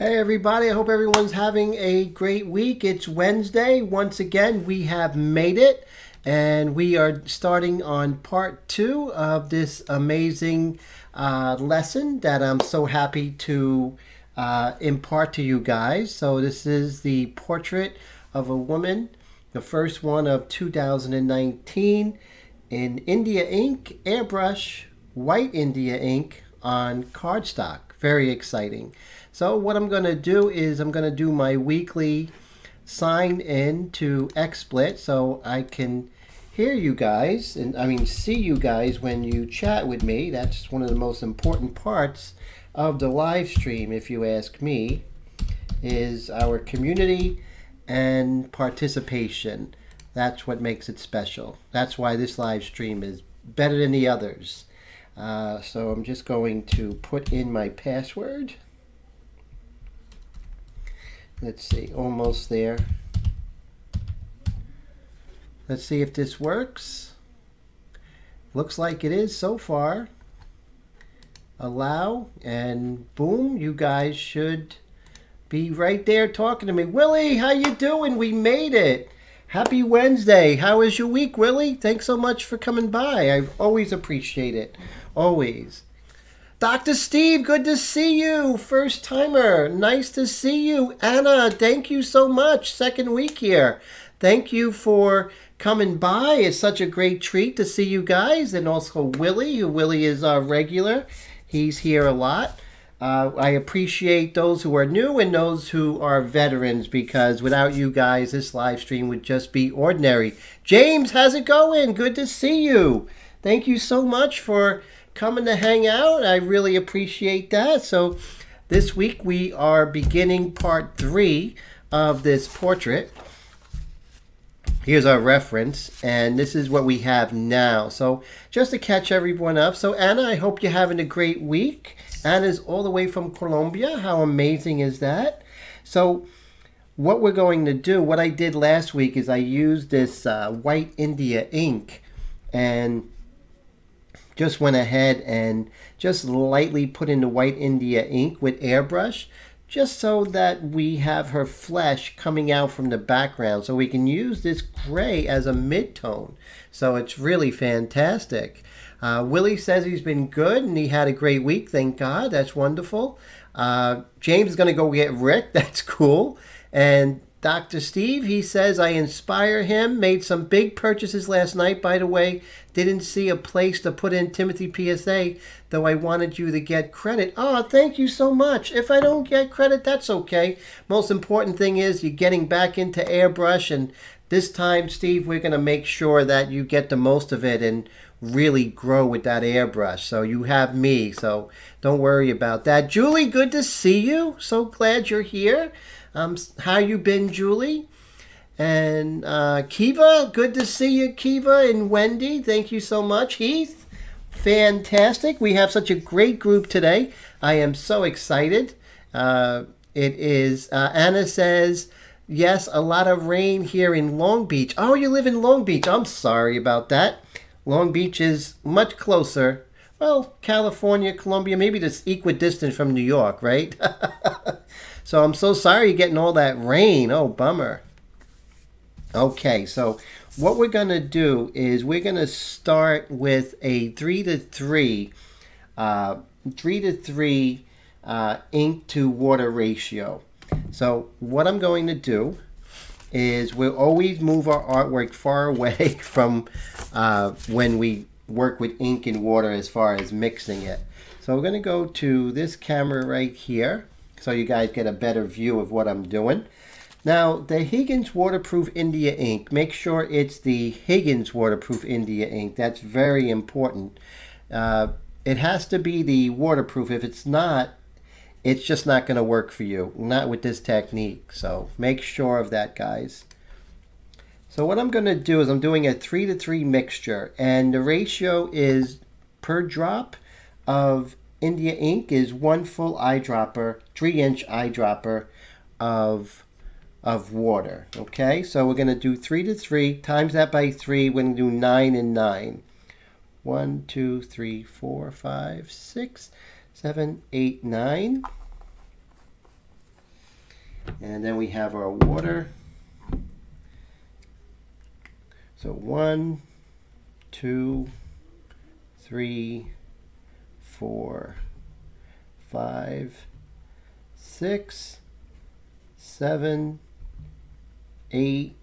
Hey everybody, I hope everyone's having a great week. It's Wednesday. Once again, we have made it and we are starting on part 2 of this amazing lesson that I'm so happy to impart to you guys. So this is the portrait of a woman, the first one of 2019 in India ink, airbrush, white India ink on cardstock. Very exciting. So what I'm going to do is I'm going to do my weekly sign in to XSplit so I can hear you guys, and see you guys when you chat with me. That's one of the most important parts of the live stream, if you ask me, is our community and participation. That's what makes it special. That's why this live stream is better than the others. So I'm just going to put in my password. Let's see, almost there. Let's see if this works. Looks like it is so far. Allow, and boom, you guys should be right there talking to me. Willie, how you doing? We made it. Happy Wednesday. How was your week, Willie? Thanks so much for coming by. I always appreciate it. Always. Dr. Steve, good to see you. First timer. Nice to see you. Anna, thank you so much. Second week here. Thank you for coming by. It's such a great treat to see you guys. And also Willie, Willie is our regular. He's here a lot. I appreciate those who are new and those who are veterans, because without you guys, this live stream would just be ordinary. James, how's it going? Good to see you. Thank you so much for coming to hang out. I really appreciate that. So this week we are beginning part 3 of this portrait. Here's our reference, and this is what we have now. So just to catch everyone up. So Anna, I hope you're having a great week. Anna's all the way from Colombia. How amazing is that? So what we're going to do, what I did last week is I used this white India ink and just went ahead and just lightly put in the white India ink with airbrush, just so that we have her flesh coming out from the background, so we can use this gray as a mid-tone. So it's really fantastic. Willie says he's been good and he had a great week. Thank God. That's wonderful. James is going to go get Rick. That's cool. And Dr. Steve, he says, I inspire him. Made some big purchases last night, by the way. Didn't see a place to put in Timothy PSA, though I wanted you to get credit. Oh, thank you so much. If I don't get credit, that's okay. Most important thing is you're getting back into airbrush. And this time, Steve, we're going to make sure that you get the most of it and really grow with that airbrush. So you have me, so don't worry about that. Julie, good to see you. So glad you're here. How you been, Julie? And Kiva, good to see you, Kiva. And Wendy, thank you so much. Heath, fantastic. We have such a great group today. I am so excited. It is, Anna says, yes, a lot of rain here in Long Beach. Oh, you live in Long Beach. I'm sorry about that. Long Beach is much closer. Well, California, Colombia, maybe just equidistant from New York, right? So I'm so sorry you're getting all that rain. Oh, bummer. Okay, so what we're going to do is we're going to start with a 3:3 ink to water ratio. So what I'm going to do is we'll always move our artwork far away from when we work with ink and water as far as mixing it. So we're going to go to this camera right here, so you guys get a better view of what I'm doing. Now, the Higgins Waterproof India ink, make sure it's the Higgins Waterproof India ink. That's very important. It has to be the waterproof. If it's not, it's just not going to work for you. Not with this technique. So make sure of that, guys. So what I'm going to do is I'm doing a 3:3 mixture. And the ratio is per drop of India ink is 1 full eyedropper, 3-inch eyedropper of water. Okay, so we're going to do 3:3, times that by 3, we're going to do 9 and 9. 1, 2, 3, 4, 5, 6, 7, 8, 9. And then we have our water. So 1, 2, 3, 4, 5, 6, 7, 8,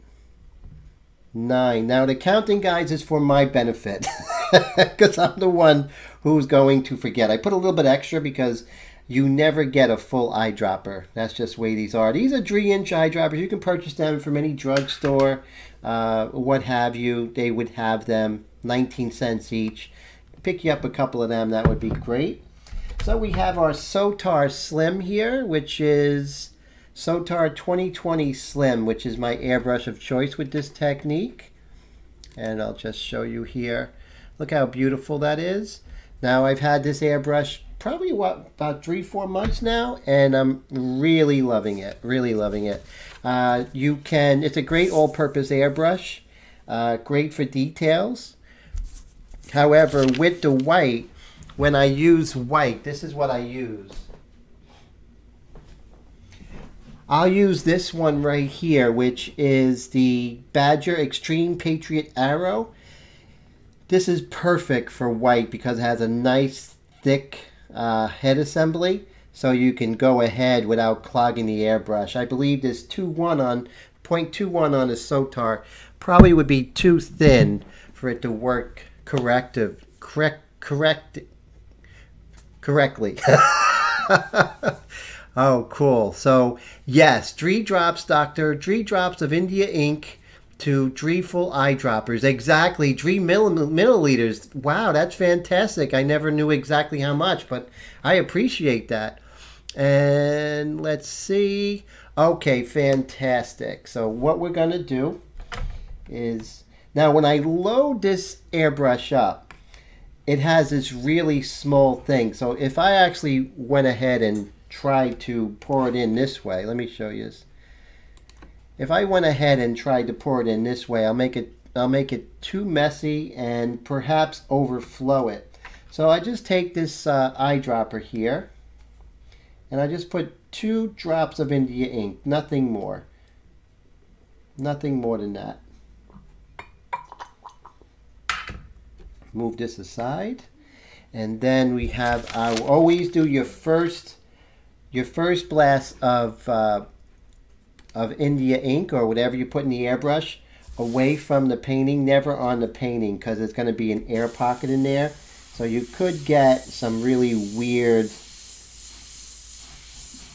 9. Now the counting, guys, is for my benefit because I'm the one who's going to forget. I put a little bit extra because you never get a full eyedropper. That's just the way these are. These are 3-inch eyedroppers. You can purchase them from any drugstore, what have you. They would have them 19 cents each. Pick you up a couple of them. That would be great. So we have our Sotar Slim here, which is Sotar 2020 Slim, which is my airbrush of choice with this technique. And I'll just show you here. Look how beautiful that is. Now I've had this airbrush probably about 3-4 months now, and I'm really loving it. Really loving it. It's a great all-purpose airbrush. Great for details. However, with the white, when I use white, this is what I use. I'll use this one right here, which is the Badger Extreme Patriot Arrow. This is perfect for white because it has a nice thick head assembly, so you can go ahead without clogging the airbrush. I believe this 0.21 on a Sotar probably would be too thin for it to work correctly. Oh, cool. So yes, 3 drops, Doctor. 3 drops of India ink to 3 full eyedroppers. Exactly, 3 milliliters. Wow, that's fantastic. I never knew exactly how much, but I appreciate that. And let's see. Okay, fantastic. So what we're going to do is, now when I load this airbrush up, it has this really small thing. So if I actually went ahead and tried to pour it in this way, let me show you this. If I went ahead and tried to pour it in this way, I'll make it too messy and perhaps overflow it. So I just take this eyedropper here, and I just put 2 drops of India ink, nothing more. Nothing more than that. Move this aside, and then we have, I will always do your first blast of India ink or whatever you put in the airbrush away from the painting, never on the painting, because there's going to be an air pocket in there. So you could get some really weird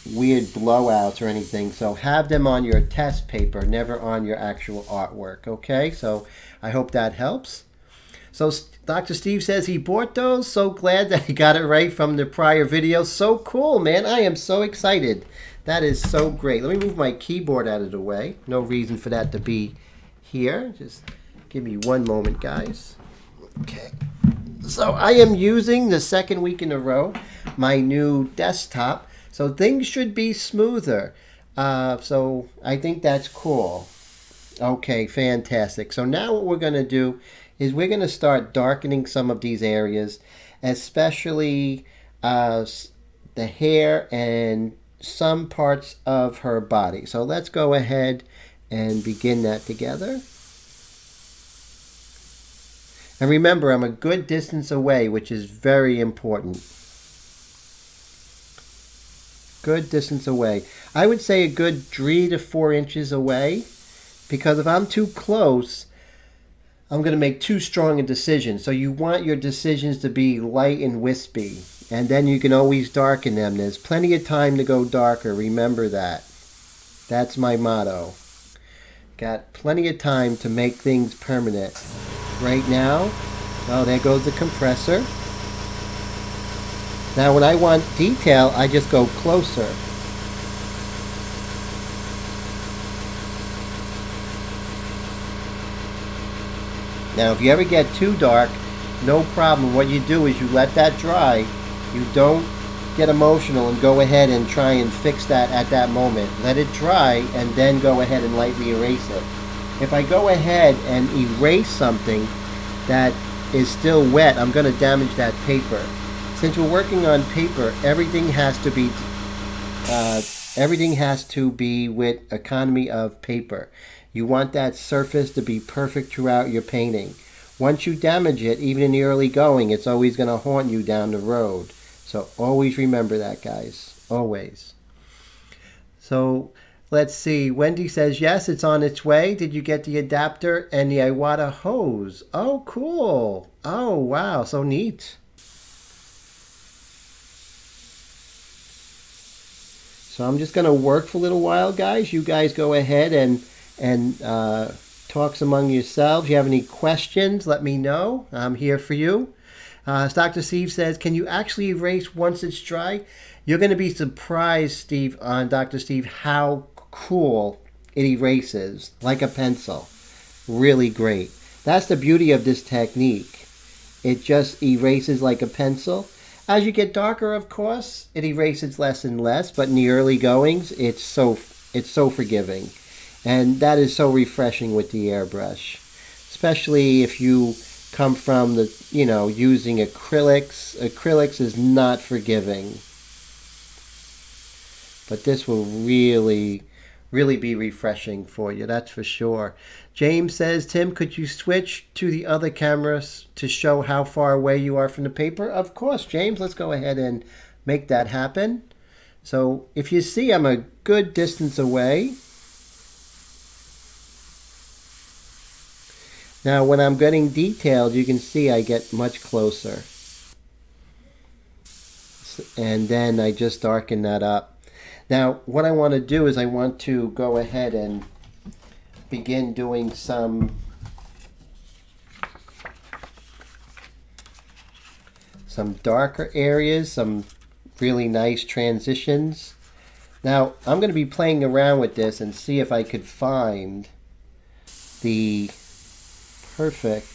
blowouts or anything. So have them on your test paper, never on your actual artwork. Okay, so I hope that helps. So Dr. Steve says he bought those. So glad that he got it right from the prior video. So cool, man. I am so excited. That is so great. Let me move my keyboard out of the way. No reason for that to be here. Just give me one moment, guys. Okay. So I am using the 2nd week in a row my new desktop. So things should be smoother. So I think that's cool. Okay, fantastic. So now what we're going to do is we're going to start darkening some of these areas, especially the hair and some parts of her body. So let's go ahead and begin that together. And remember, I'm a good distance away, which is very important. Good distance away. I would say a good 3 to 4 inches away, because if I'm too close, I'm going to make too strong a decision. So you want your decisions to be light and wispy, and then you can always darken them. There's plenty of time to go darker. Remember that. That's my motto. Got plenty of time to make things permanent. Right now, oh, there goes the compressor. Now when I want detail, I just go closer. Now if you ever get too dark, no problem. What you do is you let that dry. You don't get emotional and go ahead and try and fix that at that moment. Let it dry and then go ahead and lightly erase it. If I go ahead and erase something that is still wet, I'm going to damage that paper. Since we're working on paper, everything has to be Everything has to be with economy of paper. You want that surface to be perfect throughout your painting. Once you damage it, even in the early going, it's always going to haunt you down the road. So always remember that, guys. Always. So let's see. Wendy says, yes, it's on its way. Did you get the adapter and the Iwata hose? Oh, cool. Oh, wow. So neat. So I'm just going to work for a little while, guys. You guys go ahead and talks among yourselves. If you have any questions, let me know. I'm here for you. Dr. Steve says, can you actually erase once it's dry? You're going to be surprised, Steve, Dr. Steve, how cool it erases like a pencil. Really great. That's the beauty of this technique. It just erases like a pencil. As you get darker, of course, it erases less and less, but in the early goings, it's so forgiving. And that is so refreshing with the airbrush, especially if you come from the, using acrylics. Acrylics is not forgiving. But this will really be refreshing for you, that's for sure. James says, Tim, could you switch to the other cameras to show how far away you are from the paper? Of course, James, let's go ahead and make that happen. So if you see, I'm a good distance away. Now, when I'm getting detailed, you can see I get much closer. And then I just darken that up. Now, what I want to do is I want to go ahead and begin doing some darker areas, some really nice transitions. Now, I'm going to be playing around with this and see if I could find the perfect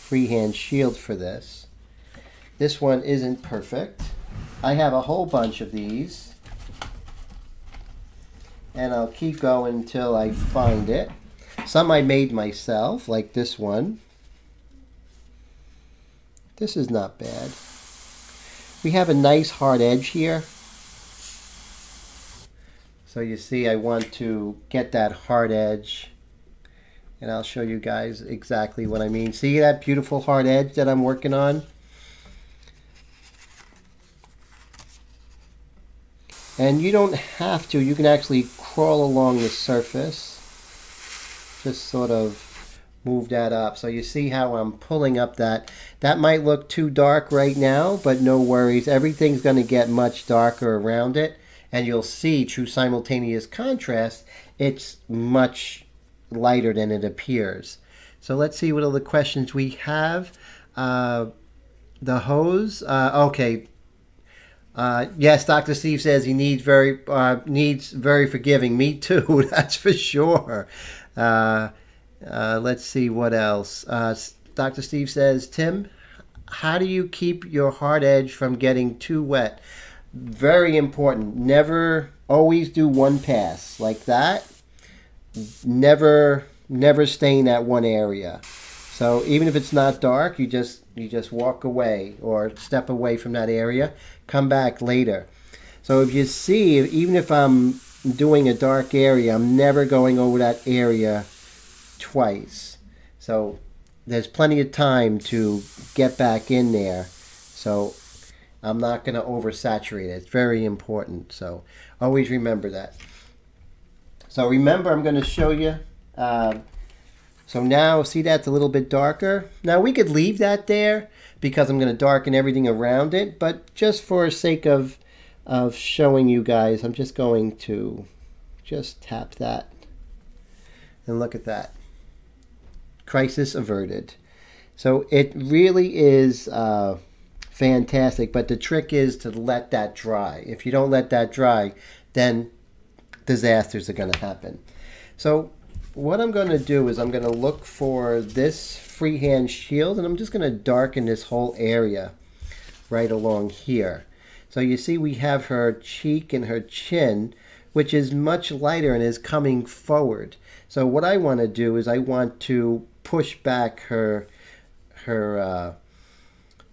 freehand shield for this. This one isn't perfect. I have a whole bunch of these, and I'll keep going until I find it. Some I made myself, like this one. This is not bad. We have a nice hard edge here. So you see, I want to get that hard edge, and I'll show you guys exactly what I mean. See that beautiful hard edge that I'm working on? And you don't have to, you can actually crawl along the surface. Just sort of move that up. So you see how I'm pulling up that. That might look too dark right now, but no worries. Everything's going to get much darker around it. And you'll see through simultaneous contrast, it's much lighter than it appears. So let's see what other questions we have. The hose, okay. Yes, Dr. Steve says he needs very forgiving. Me too, that's for sure. Let's see what else. Dr. Steve says, Tim, how do you keep your hard edge from getting too wet? Very important. Never, always do one pass like that. Never stain that one area. So even if it's not dark, you just walk away or step away from that area. Come back later. So if you see, even if I'm doing a dark area, I'm never going over that area twice. So there's plenty of time to get back in there. So I'm not going to oversaturate it. It's very important. So always remember that. So remember, I'm going to show you. So now, see that's a little bit darker. Now we could leave that there because I'm going to darken everything around it. But just for sake of showing you guys, I'm just going to just tap that. And look at that. Crisis averted. So it really is fantastic. But the trick is to let that dry. If you don't let that dry, then disasters are going to happen. So what I'm going to do is I'm going to look for this freehand shield, and I'm just going to darken this whole area right along here. So you see we have her cheek and her chin, which is much lighter and is coming forward. So what I want to do is I want to push back her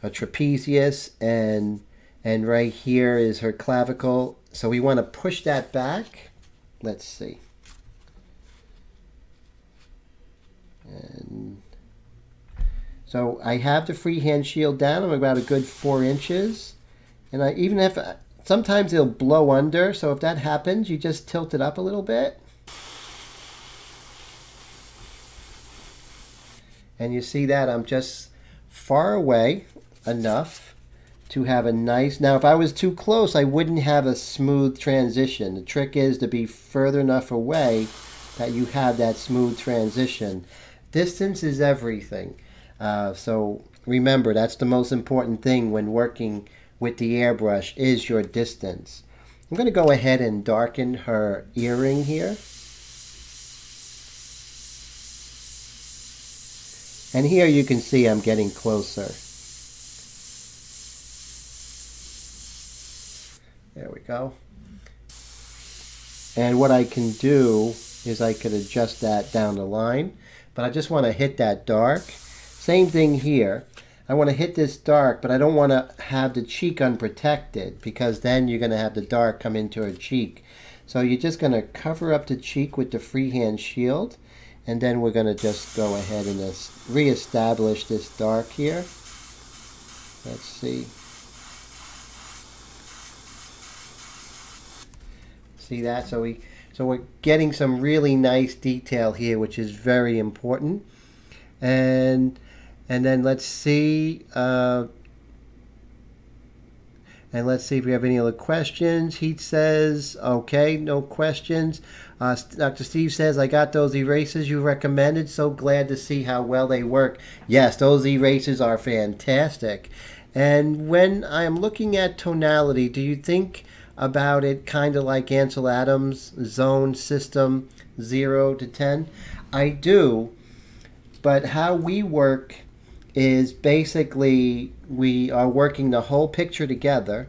trapezius and And right here is her clavicle. So we want to push that back. Let's see. And so I have the freehand shield down. I'm about a good 4 inches. And I even if sometimes it'll blow under. So if that happens, you just tilt it up a little bit. And you see that I'm just far away enough to have a nice, now if I was too close, I wouldn't have a smooth transition. The trick is to be further enough away that you have that smooth transition. Distance is everything. So remember, that's the most important thing when working with the airbrush is your distance. I'm going to go ahead and darken her earring here. And here you can see I'm getting closer. There we go. And what I can do is I could adjust that down the line, but I just want to hit that dark. Same thing here. I want to hit this dark, but I don't want to have the cheek unprotected because then you're going to have the dark come into her cheek. So you're just going to cover up the cheek with the freehand shield, and then we're going to just go ahead and just reestablish this dark here. Let's see. See that? So we're getting some really nice detail here, which is very important. And then let's see. And let's see if we have any other questions. He says, okay, no questions. Dr. Steve says, I got those erasers you recommended. So glad to see how well they work. Yes, those erasers are fantastic. And when I'm looking at tonality, do you think about it kind of like Ansel Adams' zone system 0 to 10? I do, but how we work is basically we are working the whole picture together,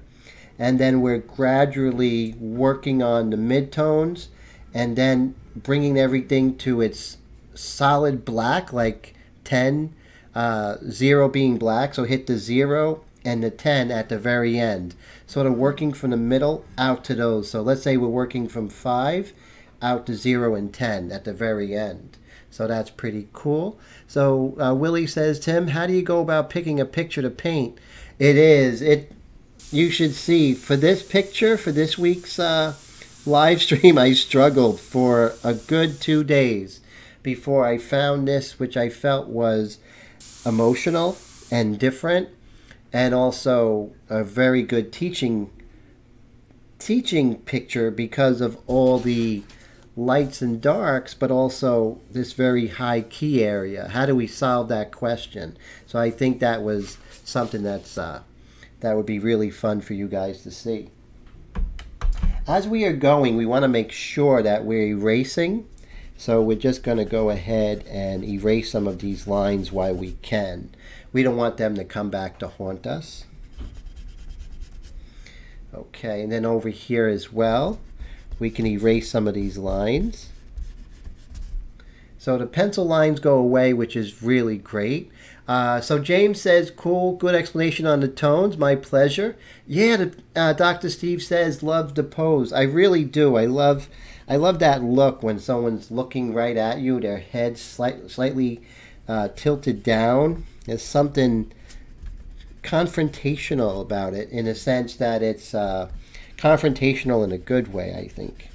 and then we're gradually working on the midtones and then bringing everything to its solid black, like 10, 0 being black, so hit the 0 and the 10 at the very end. Sort of working from the middle out to those. So let's say we're working from 5 out to 0 and 10 at the very end. So that's pretty cool. So Willie says, Tim, how do you go about picking a picture to paint? You should see, for this picture, for this week's live stream, I struggled for a good 2 days before I found this, which I felt was emotional and different, and also a very good teaching picture because of all the lights and darks, but also this very high key area. How do we solve that question? So I think that was something that's that would be really fun for you guys to see. As we are going, we want to make sure that we're erasing. So we're just going to go ahead and erase some of these lines while we can. We don't want them to come back to haunt us. Okay, and then over here as well, we can erase some of these lines. So the pencil lines go away, which is really great. So James says, cool, good explanation on the tones. My pleasure. Yeah, Dr. Steve says, love the pose. I really do. I love that look when someone's looking right at you, their head slightly tilted down. There's something confrontational about it, in a sense that it's confrontational in a good way, I think.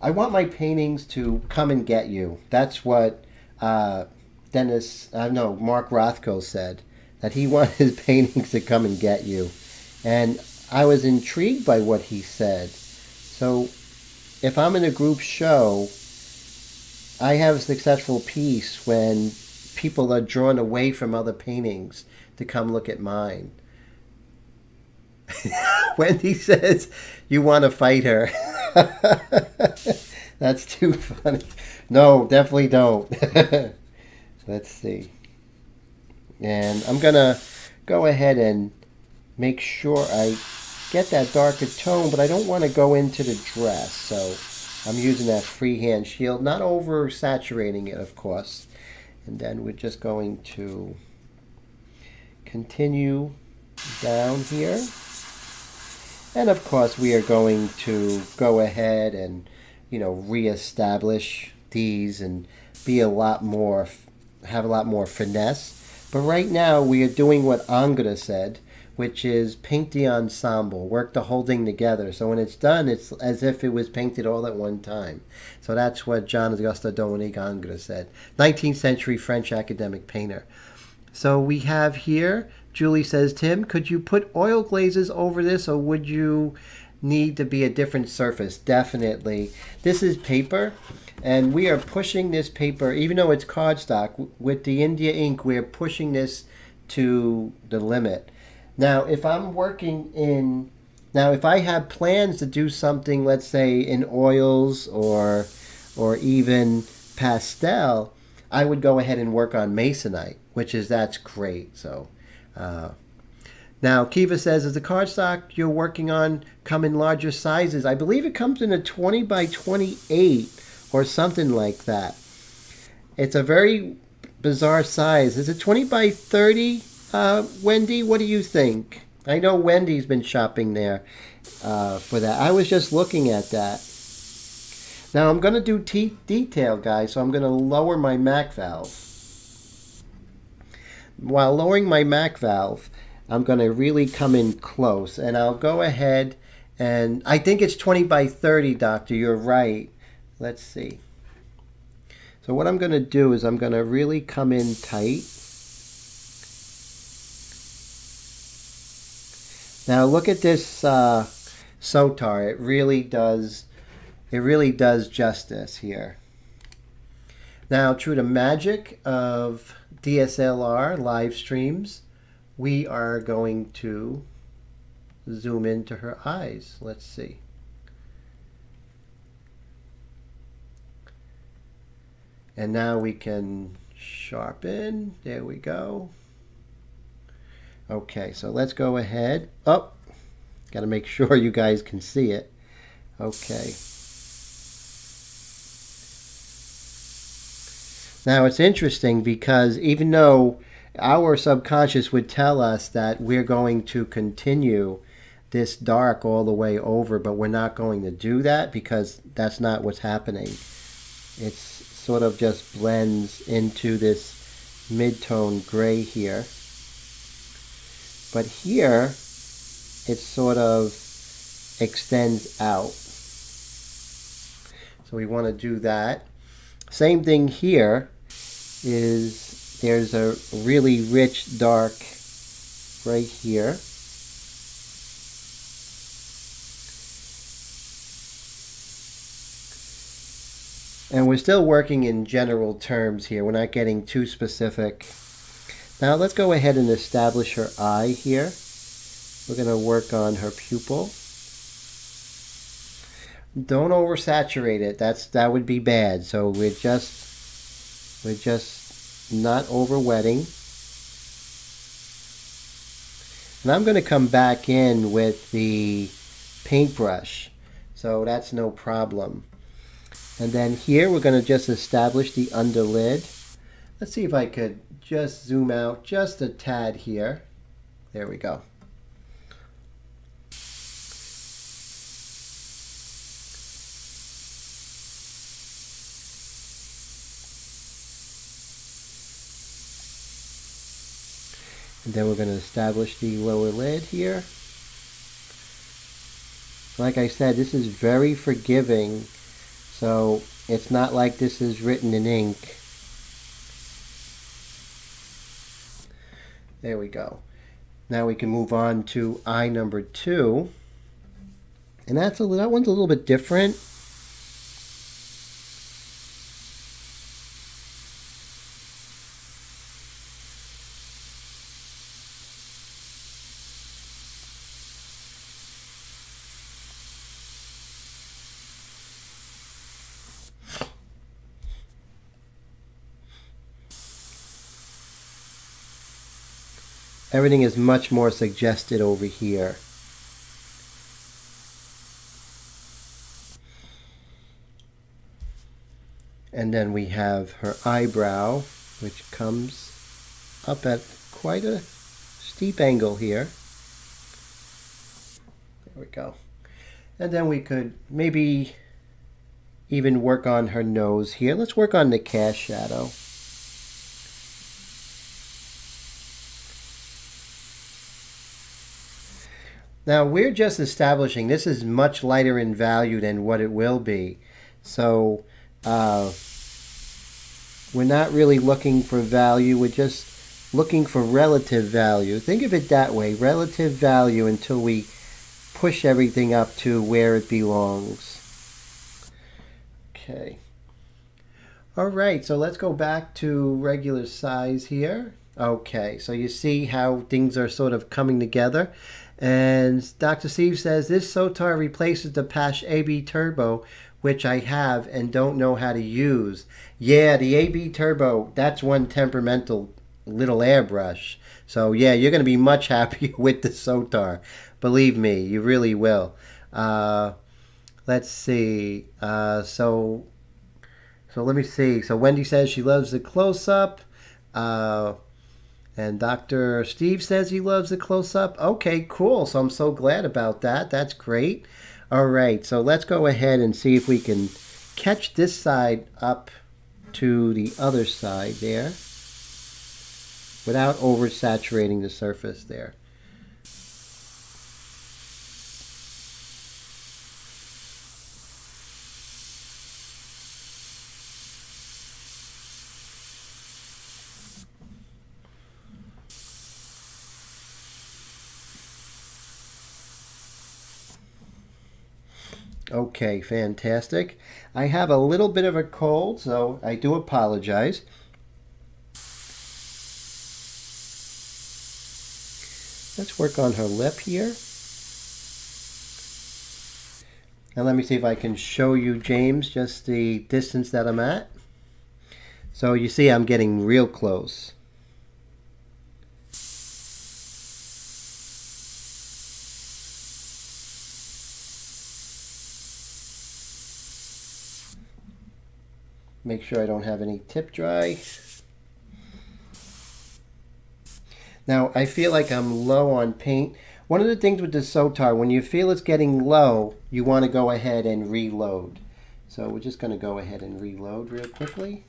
I want my paintings to come and get you. That's what Mark Rothko said, that he wanted his paintings to come and get you. And I was intrigued by what he said. So if I'm in a group show, I have a successful piece when people are drawn away from other paintings to come look at mine. Wendy says, you want to fight her. That's too funny. No, definitely don't. Let's see. And I'm going to go ahead and make sure I get that darker tone, but I don't want to go into the dress. So I'm using that freehand shield, not over saturating it, of course. And then we're just going to continue down here. And of course we are going to go ahead and, reestablish these and be have a lot more finesse. But right now we are doing what Angela said, which is paint the ensemble, work the whole thing together. So when it's done, it's as if it was painted all at one time. So that's what Jean-Auguste Dominique Ingres said, 19th century French academic painter. So we have here, Julie says, Tim, could you put oil glazes over this, or would you need to be a different surface? Definitely. This is paper, and we are pushing this paper, even though it's cardstock, with the India ink, we're pushing this to the limit. Now, if I have plans to do something, let's say in oils or even pastel, I would go ahead and work on Masonite, that's great. So now Kiva says, is the cardstock you're working on come in larger sizes? I believe it comes in a 20 by 28 or something like that. It's a very bizarre size. Is it 20 by 30, Wendy? What do you think? I know Wendy's been shopping there for that. I was just looking at that. Now I'm going to do detail, guys, so I'm going to lower my MAC valve. While lowering my MAC valve, I'm going to really come in close, and I'll go ahead and I think it's 20 by 30, Doctor. You're right. Let's see. So what I'm going to do is I'm going to really come in tight. Now look at this Sotar. It really does justice here. Now, through the magic of DSLR live streams, we are going to zoom into her eyes. Let's see. And now we can sharpen. There we go. Okay, so let's go ahead. Oh, got to make sure you guys can see it. Okay. Now it's interesting because even though our subconscious would tell us that we're going to continue this dark all the way over, but we're not going to do that because that's not what's happening. It's sort of just blends into this mid-tone gray here. But here, it sort of extends out. So we want to do that. Same thing here is there's a really rich dark right here. And we're still working in general terms here. We're not getting too specific. Now let's go ahead and establish her eye here. We're going to work on her pupil. Don't oversaturate it. That would be bad. So we're just not overwetting. And I'm going to come back in with the paintbrush. So that's no problem. And then here we're going to just establish the underlid. Let's see if I could just zoom out just a tad here. There we go. And then we're going to establish the lower lid here. Like I said, this is very forgiving. So it's not like this is written in ink. There we go. Now we can move on to eye number 2. And that one's a little bit different. Everything is much more suggested over here. And then we have her eyebrow. which comes up at quite a steep angle here. There we go. And then we could maybe even work on her nose here. Let's work on the cast shadow. Now we're just establishing this is much lighter in value than what it will be. So we're not really looking for value, we're just looking for relative value. Think of it that way, relative value, until we push everything up to where it belongs. Okay. Alright, so let's go back to regular size here. Okay, so you see how things are sort of coming together. And Dr. Steve says, this Sotar replaces the Pash AB Turbo, which I have and don't know how to use. Yeah, the AB Turbo, that's one temperamental little airbrush. So yeah, you're going to be much happier with the Sotar. Believe me, you really will. Let's see. So let me see. So Wendy says she loves the close-up. And Dr. Steve says he loves the close-up. Okay, cool. So I'm so glad about that. That's great. All right, so let's go ahead and see if we can catch this side up to the other side there without oversaturating the surface there. Okay, fantastic. I have a little bit of a cold, so I do apologize. Let's work on her lip here. And let me see if I can show you, James, just the distance that I'm at. So you see I'm getting real close. Make sure I don't have any tip dry. Now I feel like I'm low on paint. One of the things with the Sotar, when you feel it's getting low, you want to go ahead and reload. So we're just going to go ahead and reload real quickly.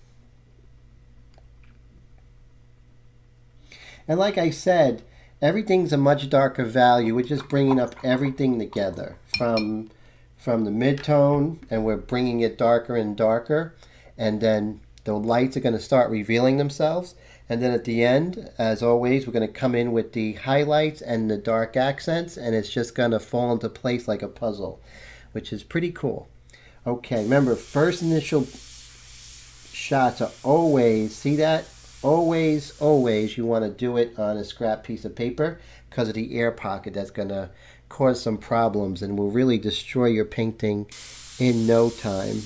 And like I said, everything's a much darker value. We're just bringing up everything together from the mid-tone, and we're bringing it darker and darker. And then the lights are going to start revealing themselves. And then at the end, as always, we're going to come in with the highlights and the dark accents, and it's just going to fall into place like a puzzle, which is pretty cool. Okay, remember, first initial shots are always, see that? Always, always, you want to do it on a scrap piece of paper because of the air pocket. That's going to cause some problems and will really destroy your painting in no time.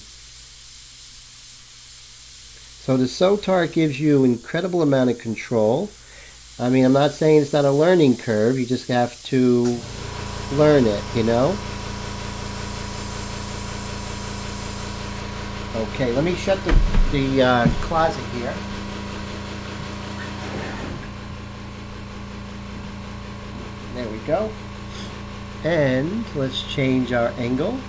So the Sotar gives you an incredible amount of control. I mean, I'm not saying it's not a learning curve. You just have to learn it, you know? Okay, let me shut the closet here. There we go. And let's change our angle.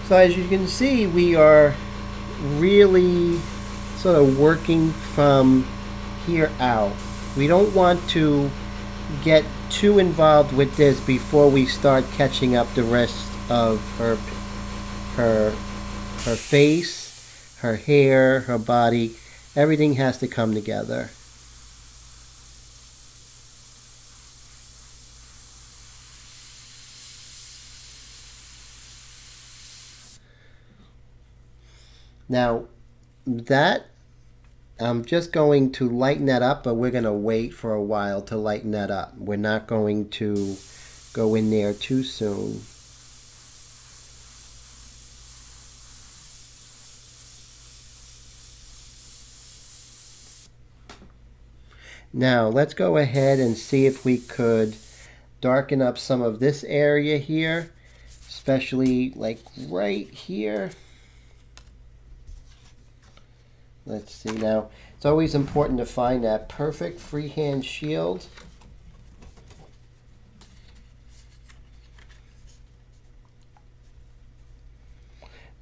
So as you can see, we are really sort of working from here out. We don't want to get too involved with this before we start catching up the rest of her face, her hair, her body. Everything has to come together. Now, that, I'm just going to lighten that up, but we're going to wait for a while to lighten that up. We're not going to go in there too soon. Now, let's go ahead and see if we could darken up some of this area here, especially like right here. Let's see now. It's always important to find that perfect freehand shield.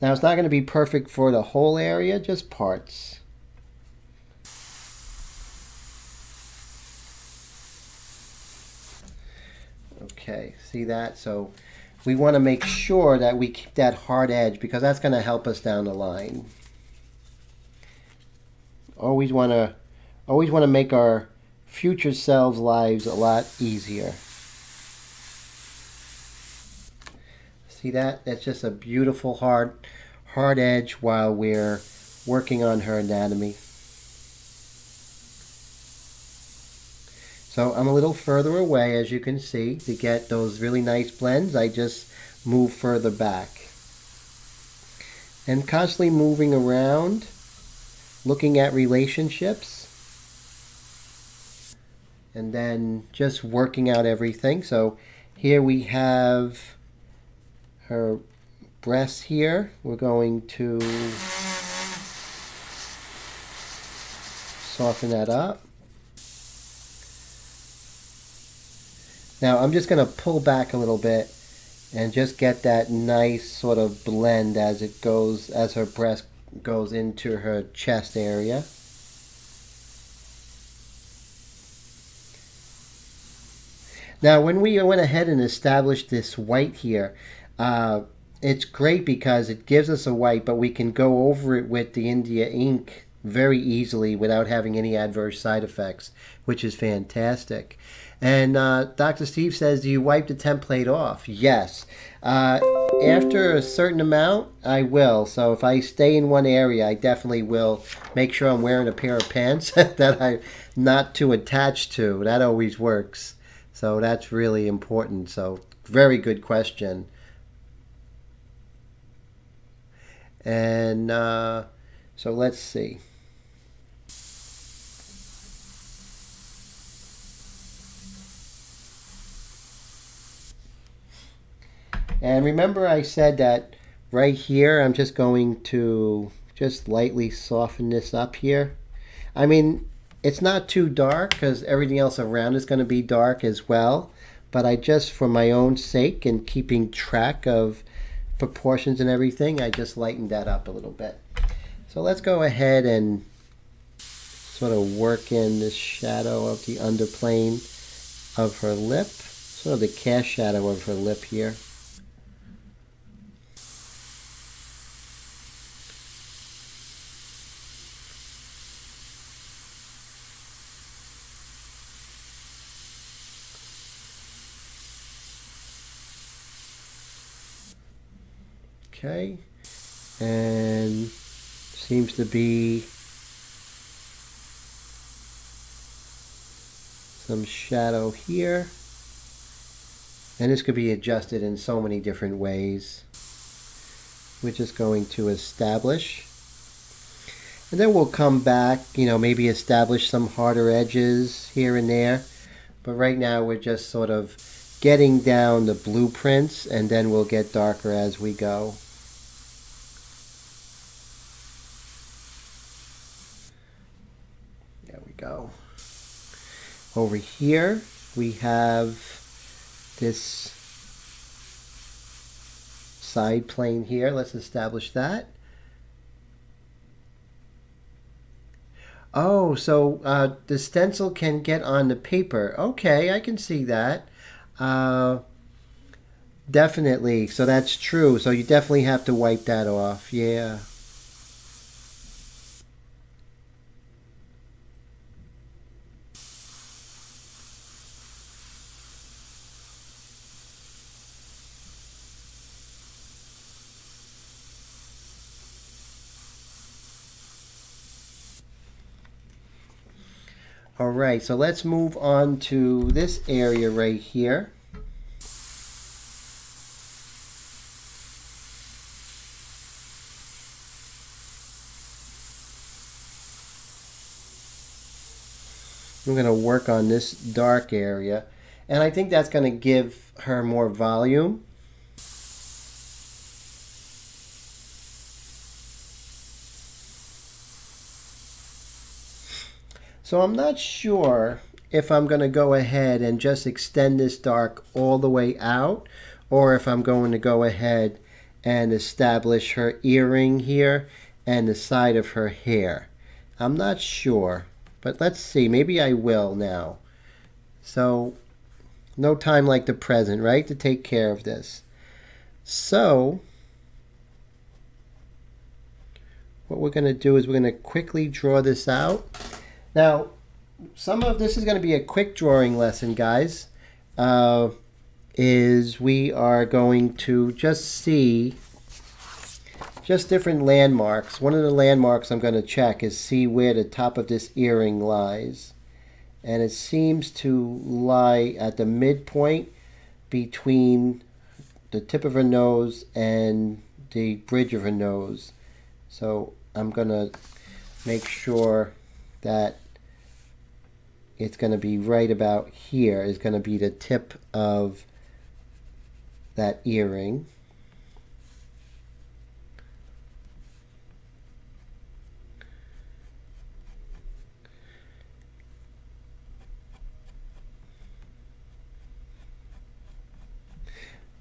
Now it's not going to be perfect for the whole area, just parts. Okay, see that? So we want to make sure that we keep that hard edge because that's going to help us down the line. Always want to make our future selves' lives a lot easier. See that? That's just a beautiful hard edge while we're working on her anatomy. So I'm a little further away, as you can see, to get those really nice blends. I just move further back. And constantly moving around, looking at relationships, and then just working out everything. So here we have her breasts here. We're going to soften that up. Now I'm just going to pull back a little bit and just get that nice sort of blend as it goes, as her breast goes into her chest area. Now when we went ahead and established this white here, it's great because it gives us a white, but we can go over it with the India ink very easily without having any adverse side effects, which is fantastic. And Dr. Steve says, do you wipe the template off? Yes. After a certain amount, I will. So if I stay in one area, I definitely will make sure I'm wearing a pair of pants that I'm not too attached to. That always works. So that's really important. So very good question. And so let's see. And remember I said that right here I'm just going to just lightly soften this up here. I mean, it's not too dark because everything else around is going to be dark as well. But I just, for my own sake and keeping track of proportions and everything, I just lightened that up a little bit. So let's go ahead and sort of work in this shadow of the underplane of her lip, sort of the cast shadow of her lip here. Okay, and seems to be some shadow here, and this could be adjusted in so many different ways. We're just going to establish, and then we'll come back, you know, maybe establish some harder edges here and there, but right now we're just sort of getting down the blueprints, and then we'll get darker as we go. There we go. Over here we have this side plane here. Let's establish that. Oh, so the stencil can get on the paper. Okay, I can see that. Definitely. So that's true. So you definitely have to wipe that off. Yeah. All right, so let's move on to this area right here. We're going to work on this dark area, and I think that's going to give her more volume. So I'm not sure if I'm going to go ahead and just extend this dark all the way out, or if I'm going to go ahead and establish her earring here and the side of her hair. I'm not sure, but let's see. Maybe I will now. So no time like the present, right, to take care of this. So what we're going to do is we're going to quickly draw this out. Now, some of this is going to be a quick drawing lesson, guys. Is we are going to just see just different landmarks. One of the landmarks I'm going to check is see where the top of this earring lies. And it seems to lie at the midpoint between the tip of her nose and the bridge of her nose. So I'm going to make sure that it's going to be right about here is going to be the tip of that earring.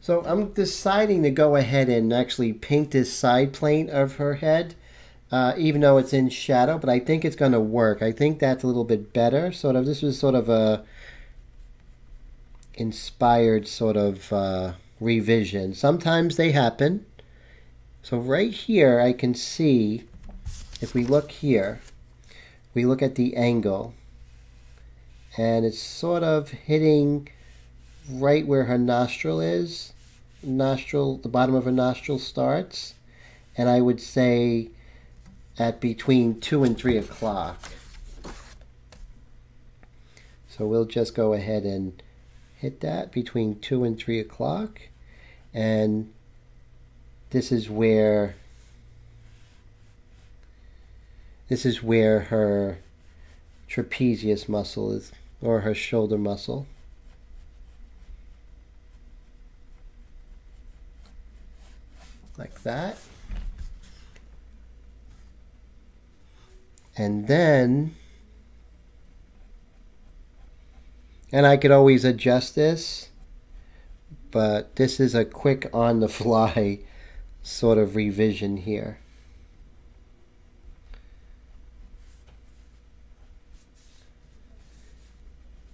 So I'm deciding to go ahead and actually paint this side plane of her head, even though it's in shadow, but I think it's going to work. I think that's a little bit better. This was sort of a inspired sort of revision. Sometimes they happen. So right here I can see, if we look here, we look at the angle, and it's sort of hitting right where her nostril is. The bottom of her nostril starts, and I would say at between 2 and 3 o'clock. So we'll just go ahead and hit that between 2 and 3 o'clock, and this is where her trapezius muscle is, or her shoulder muscle. Like that. And then, and I could always adjust this, but this is a quick on the fly sort of revision here.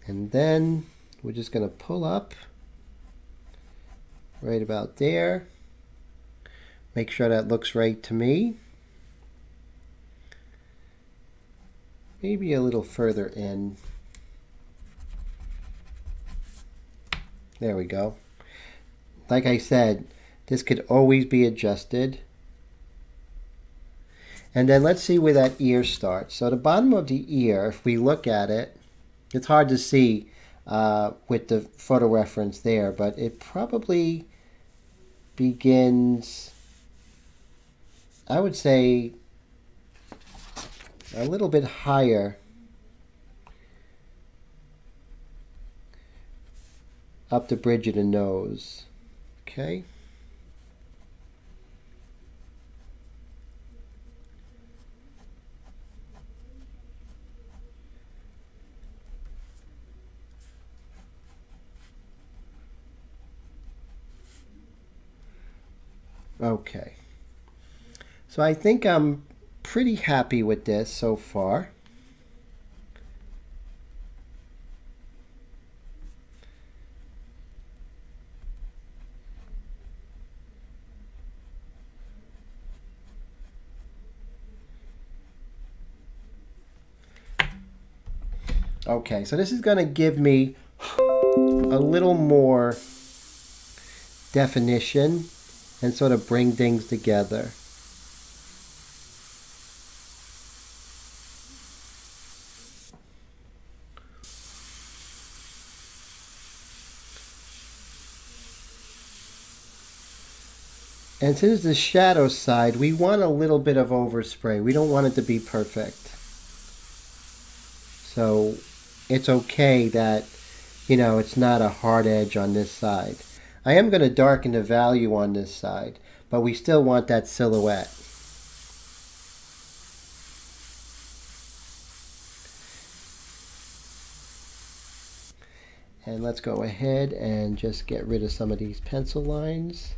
And then we're just going to pull up right about there. Make sure that looks right to me. Maybe a little further in. There we go. Like I said, this could always be adjusted. And then let's see where that ear starts. So the bottom of the ear, if we look at it, it's hard to see with the photo reference there, but it probably begins, I would say, a little bit higher up the bridge of the nose. Okay. Okay. So I think I'm pretty happy with this so far. Okay, so this is going to give me a little more definition and sort of bring things together. And since the shadow side, we want a little bit of overspray. We don't want it to be perfect. So it's okay that, you know, it's not a hard edge on this side. I am going to darken the value on this side, but we still want that silhouette. And let's go ahead and just get rid of some of these pencil lines.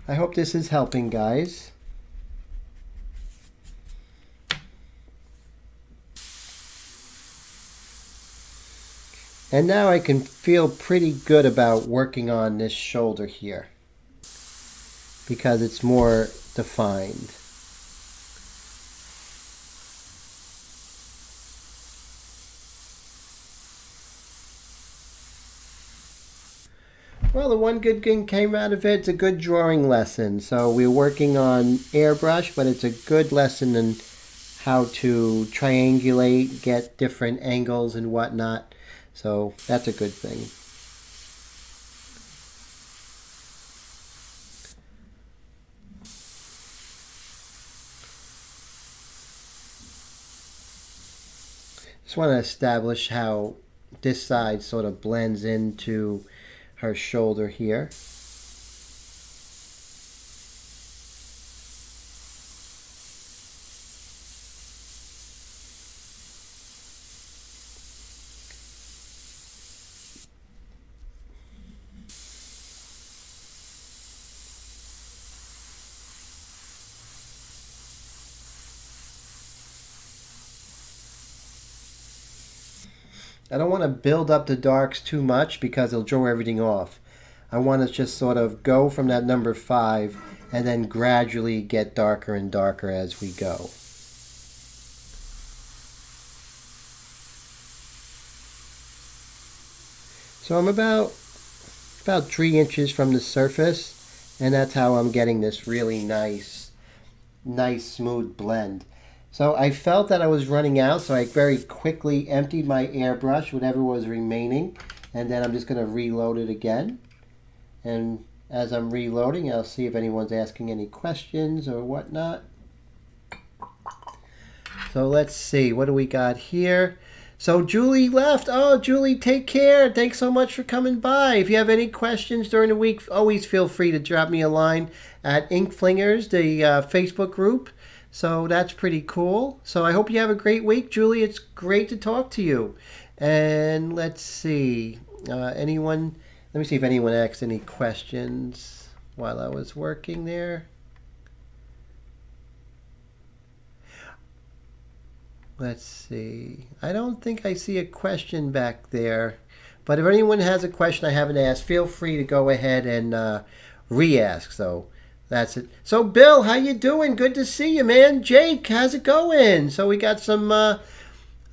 I hope this is helping, guys. And now I can feel pretty good about working on this shoulder here because it's more defined. Well, the one good thing came out of it, it's a good drawing lesson. So we're working on airbrush, but it's a good lesson in how to triangulate, get different angles and whatnot. So that's a good thing. Just want to establish how this side sort of blends into her shoulder here. I don't want to build up the darks too much because it'll draw everything off. I want to just sort of go from that number 5 and then gradually get darker and darker as we go. So I'm about 3 inches from the surface, and that's how I'm getting this really nice smooth blend. So I felt that I was running out, so I very quickly emptied my airbrush, whatever was remaining, and then I'm just going to reload it again. And as I'm reloading, I'll see if anyone's asking any questions or whatnot. So let's see, what do we got here? So Julie left. Oh, Julie, take care. Thanks so much for coming by. If you have any questions during the week, always feel free to drop me a line at Ink Flingers, the Facebook group. So that's pretty cool. So I hope you have a great week. Julie, it's great to talk to you. And let's see, let me see if anyone asked any questions while I was working there. Let's see. I don't think I see a question back there. But if anyone has a question I haven't asked, feel free to go ahead and re-ask. So that's it. So Bill, how you doing? Good to see you, man. Jake, how's it going? So we got some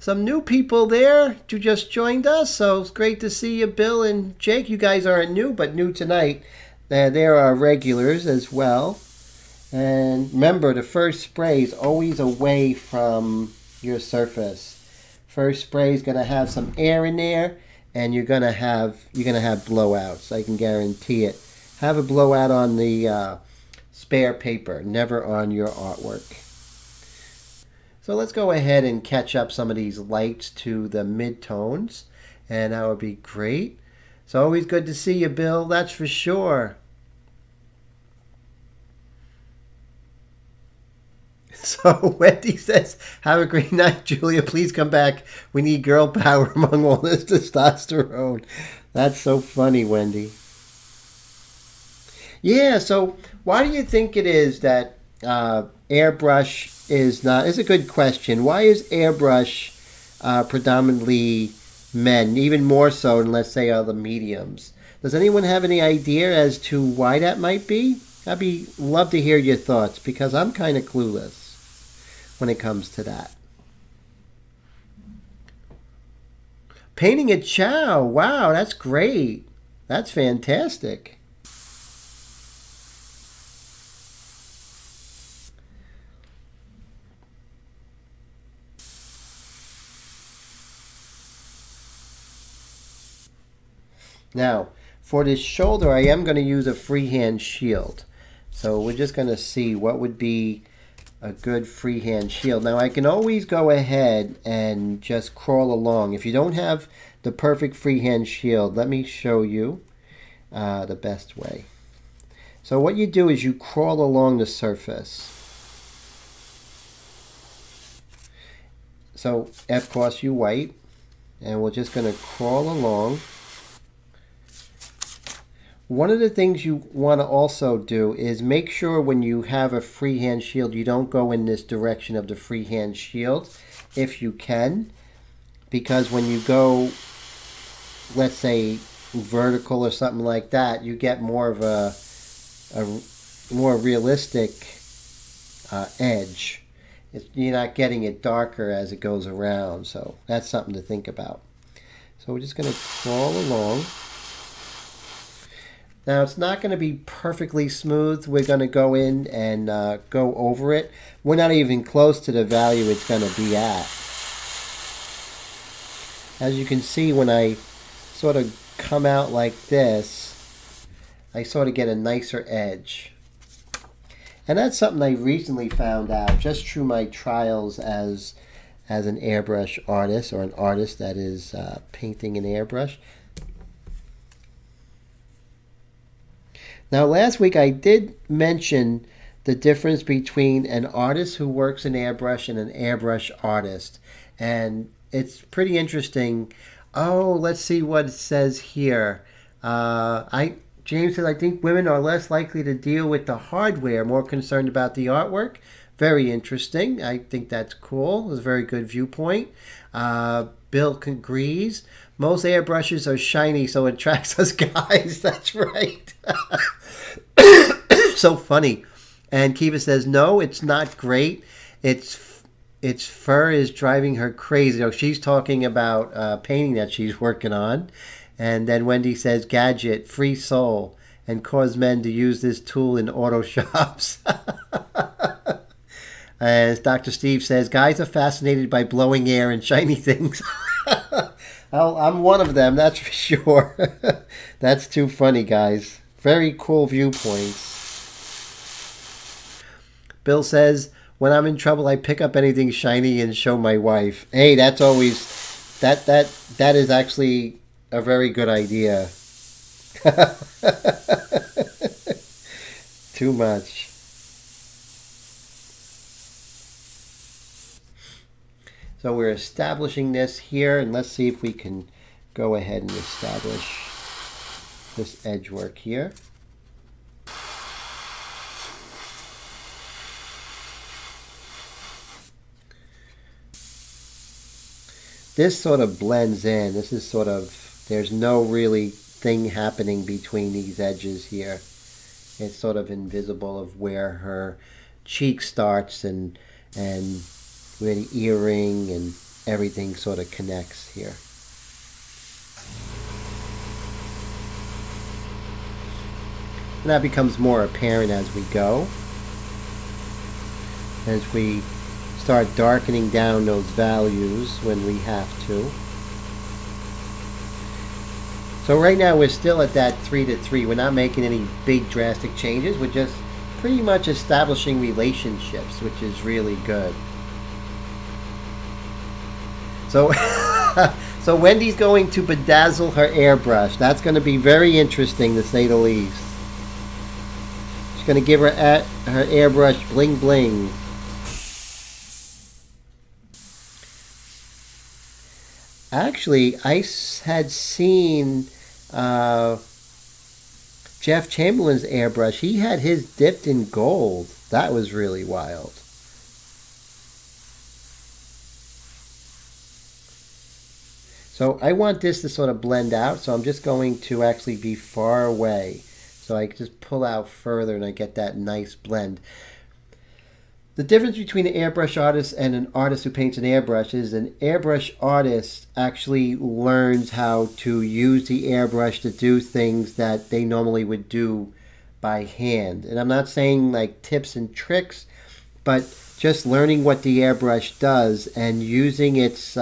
new people there who just joined us. So it's great to see you, Bill and Jake. You guys aren't new, but new tonight. There are regulars as well. And remember, the first spray is always away from your surface. First spray is going to have some air in there, and you're going to have blowouts. I can guarantee it. Have a blowout on the spare paper, never on your artwork. So let's go ahead and catch up some of these lights to the mid-tones, and that would be great. It's always good to see you, Bill, that's for sure. So Wendy says, have a great night, Julia. Please come back. We need girl power among all this testosterone. That's so funny, Wendy. Yeah, so why do you think it is that airbrush is not, it's a good question. Why is airbrush predominantly men, even more so than, let's say, other mediums? Does anyone have any idea as to why that might be? Love to hear your thoughts, because I'm kind of clueless when it comes to that. Painting a chow. Wow, that's great. That's fantastic. Now, for this shoulder, I am going to use a freehand shield. So we're just going to see what would be a good freehand shield. Now, I can always go ahead and just crawl along. If you don't have the perfect freehand shield, let me show you the best way. So what you do is you crawl along the surface. So of course you wipe, and we're just going to crawl along. One of the things you want to also do is make sure when you have a freehand shield, you don't go in this direction of the freehand shield if you can, because when you go, let's say, vertical or something like that, you get more of a more realistic edge. You're not getting it darker as it goes around, so that's something to think about. So we're just going to crawl along. Now it's not going to be perfectly smooth. We're going to go in and go over it. We're not even close to the value it's going to be at. As you can see, when I sort of come out like this, I sort of get a nicer edge. And that's something I recently found out just through my trials as an airbrush artist, or an artist that is painting an airbrush. Now last week I did mention the difference between an artist who works in airbrush and an airbrush artist. And it's pretty interesting. Oh, let's see what it says here. James says, I think women are less likely to deal with the hardware, more concerned about the artwork. Very interesting. I think that's cool. It's a very good viewpoint. Bill agrees. Most airbrushes are shiny, so it attracts us guys. That's right. So funny. And Kiva says, no, it's not great. Its fur is driving her crazy. Oh, she's talking about painting that she's working on. And then Wendy says, gadget, free soul, and cause men to use this tool in auto shops. As Dr. Steve says, guys are fascinated by blowing air and shiny things. I'm one of them, that's for sure. That's too funny, guys. Very cool viewpoints. Bill says, when I'm in trouble, I pick up anything shiny and show my wife. Hey, that's always, that is actually a very good idea. Too much. So we're establishing this here, and let's see if we can go ahead and establish this edge work here. This sort of blends in. This is sort of, there's no really thing happening between these edges here. It's sort of invisible of where her cheek starts and where the earring and everything sort of connects here. And that becomes more apparent as we go. As we start darkening down those values when we have to. So right now we're still at that 3:3. We're not making any big drastic changes. We're just pretty much establishing relationships, which is really good. So, so Wendy's going to bedazzle her airbrush. That's going to be very interesting, to say the least. She's going to give her airbrush bling bling. Actually, I had seen Jeff Chamberlain's airbrush. He had his dipped in gold. That was really wild. So I want this to sort of blend out, so I'm just going to actually be far away. So I just pull out further and I get that nice blend. The difference between an airbrush artist and an artist who paints an airbrush is an airbrush artist actually learns how to use the airbrush to do things that they normally would do by hand. And I'm not saying like tips and tricks, but just learning what the airbrush does and using its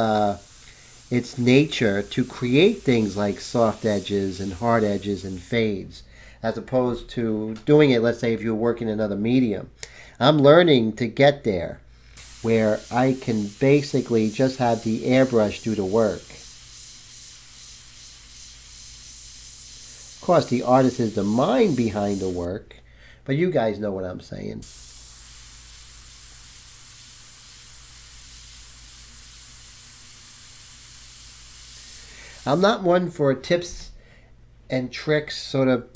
nature to create things like soft edges and hard edges and fades, as opposed to doing it, let's say, if you're working another medium. I'm learning to get there, where I can basically just have the airbrush do the work. Of course, the artist is the mind behind the work, But you guys know what I'm saying. I'm not one for tips and tricks, sort of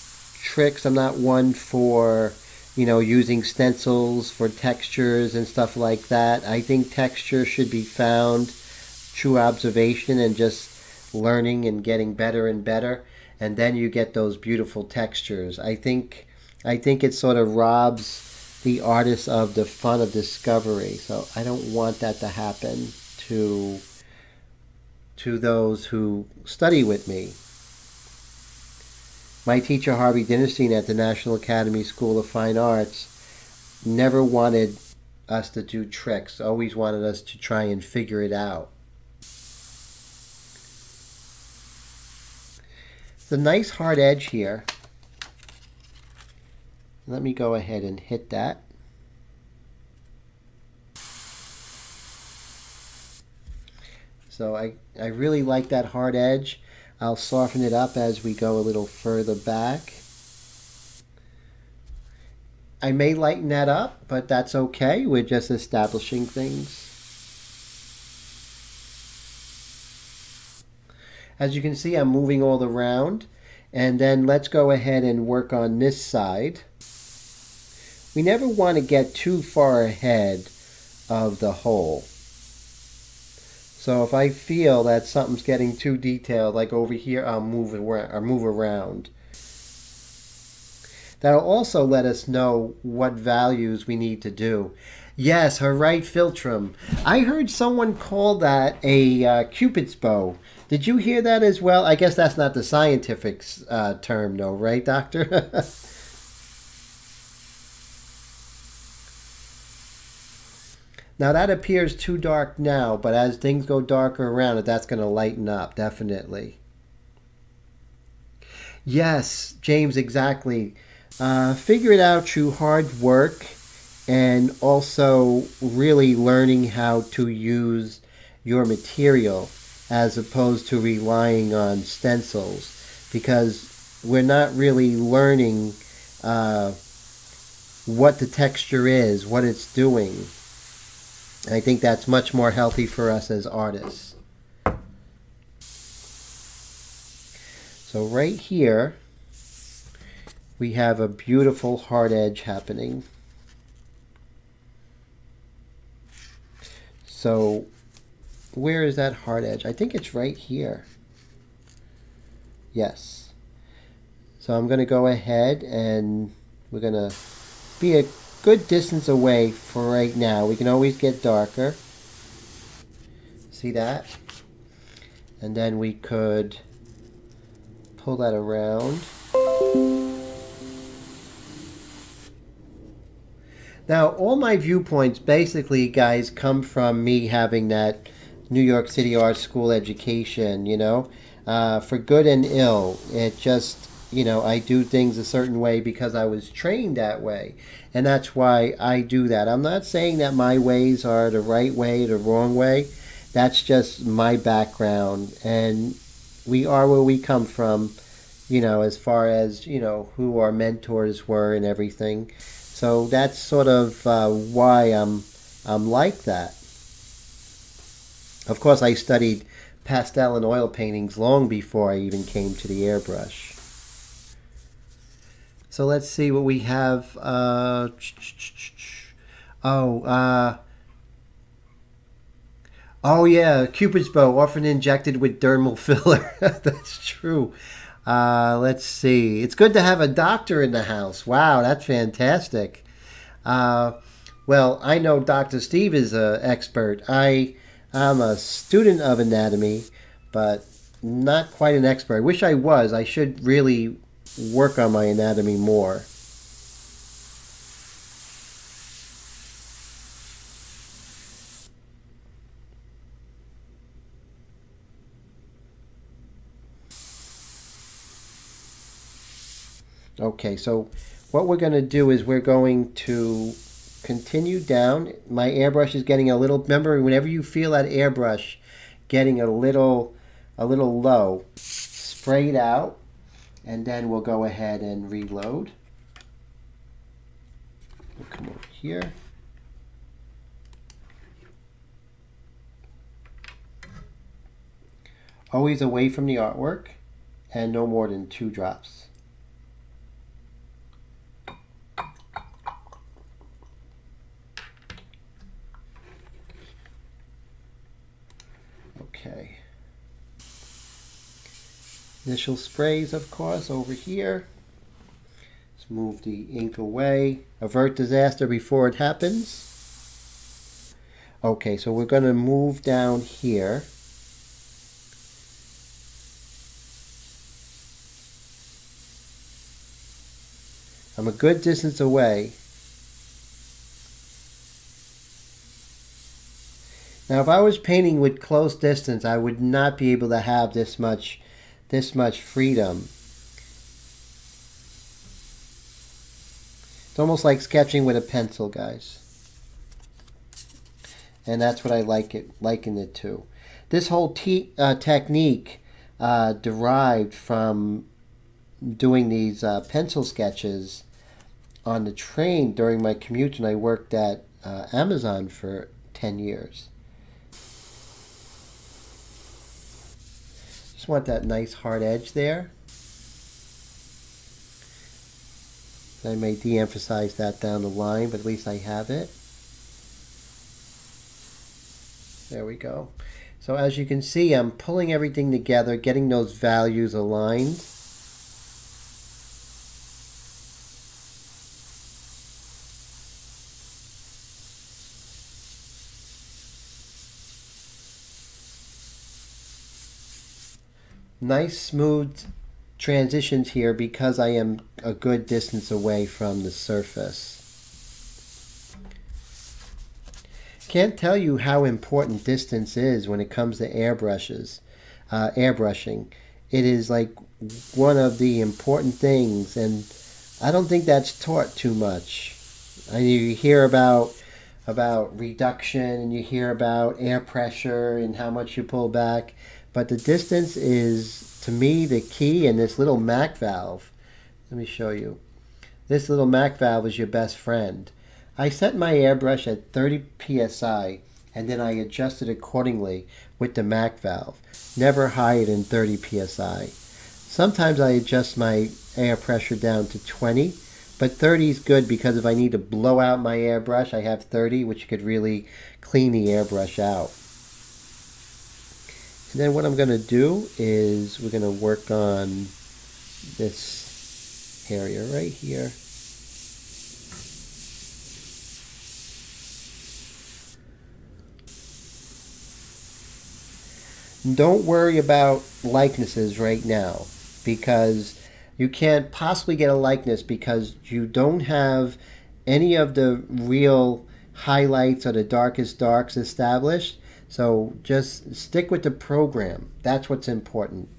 tricks. I'm not one for, using stencils for textures and stuff like that. I think texture should be found through observation and just learning and getting better and better. And then you get those beautiful textures. I think it sort of robs the artist of the fun of discovery. So I don't want that to happen to those who study with me. My teacher, Harvey Dinnerstein, at the National Academy School of Fine Arts, never wanted us to do tricks, always wanted us to try and figure it out. It's a nice hard edge here. Let me go ahead and hit that. So I really like that hard edge. I'll soften it up as we go a little further back. I may lighten that up, but that's okay. We're just establishing things. As you can see, I'm moving all around. And then let's go ahead and work on this side. We never want to get too far ahead of the hole. So if I feel that something's getting too detailed, like over here, I'll move around. That'll also let us know what values we need to do. Yes, her right philtrum. I heard someone call that a Cupid's bow. Did you hear that as well? I guess that's not the scientific term, though, right, Doctor? Now that appears too dark now, but as things go darker around it, that's going to lighten up, definitely. Yes, James, exactly. Figure it out through hard work and also really learning how to use your material as opposed to relying on stencils, because we're not really learning what the texture is, what it's doing. I think that's much more healthy for us as artists. So right here, we have a beautiful hard edge happening. So where is that hard edge? I think it's right here. Yes. So I'm going to go ahead and we're going to be a good distance away for right now. We can always get darker. See that? And then we could pull that around. Now, all my viewpoints basically, guys, come from me having that New York City Art School education, for good and ill. It just, I do things a certain way because I was trained that way. And that's why I do that. I'm not saying that my ways are the right way, the wrong way. That's just my background. And we are where we come from, as far as, who our mentors were and everything. So that's sort of why I'm like that. Of course, I studied pastel and oil paintings long before I even came to the airbrush. So let's see what we have. Oh yeah, Cupid's bow, often injected with dermal filler. That's true. Let's see. It's good to have a doctor in the house. Wow, that's fantastic. Well, I know Dr. Steve is an expert. I'm a student of anatomy, but not quite an expert. I wish I was. I should really work on my anatomy more. Okay, so what we're going to do is we're going to continue down. My airbrush is getting a little, remember, whenever you feel that airbrush getting a little low, spray it out, and then we'll go ahead and reload. We'll come over here. Always away from the artwork and no more than 2 drops. Okay. Initial sprays, of course, over here. Let's move the ink away. Avert disaster before it happens. Okay, so we're going to move down here. I'm a good distance away. Now, if I was painting with close distance, I would not be able to have this much freedom. It's almost like sketching with a pencil, guys. And that's what I liken it to. This whole technique derived from doing these pencil sketches on the train during my commute when I worked at Amazon for 10 years. Just want that nice hard edge there. I may de-emphasize that down the line, but at least I have it. There we go. So as you can see, I'm pulling everything together, getting those values aligned. Nice smooth transitions here because I am a good distance away from the surface. Can't tell you how important distance is when it comes to airbrushes, airbrushing. It is like one of the important things, and I don't think that's taught too much. You hear about reduction, and you hear about air pressure and how much you pull back. But the distance is, to me, the key. And this little MAC valve, let me show you. This little MAC valve is your best friend. I set my airbrush at 30 psi, and then I adjust it accordingly with the MAC valve. Never higher than 30 psi. Sometimes I adjust my air pressure down to 20, but 30 is good because if I need to blow out my airbrush, I have 30, which could really clean the airbrush out. And then what I'm going to do is we're going to work on this area right here. Don't worry about likenesses right now, because you can't possibly get a likeness because you don't have any of the real highlights or the darkest darks established. So just stick with the program. That's what's important.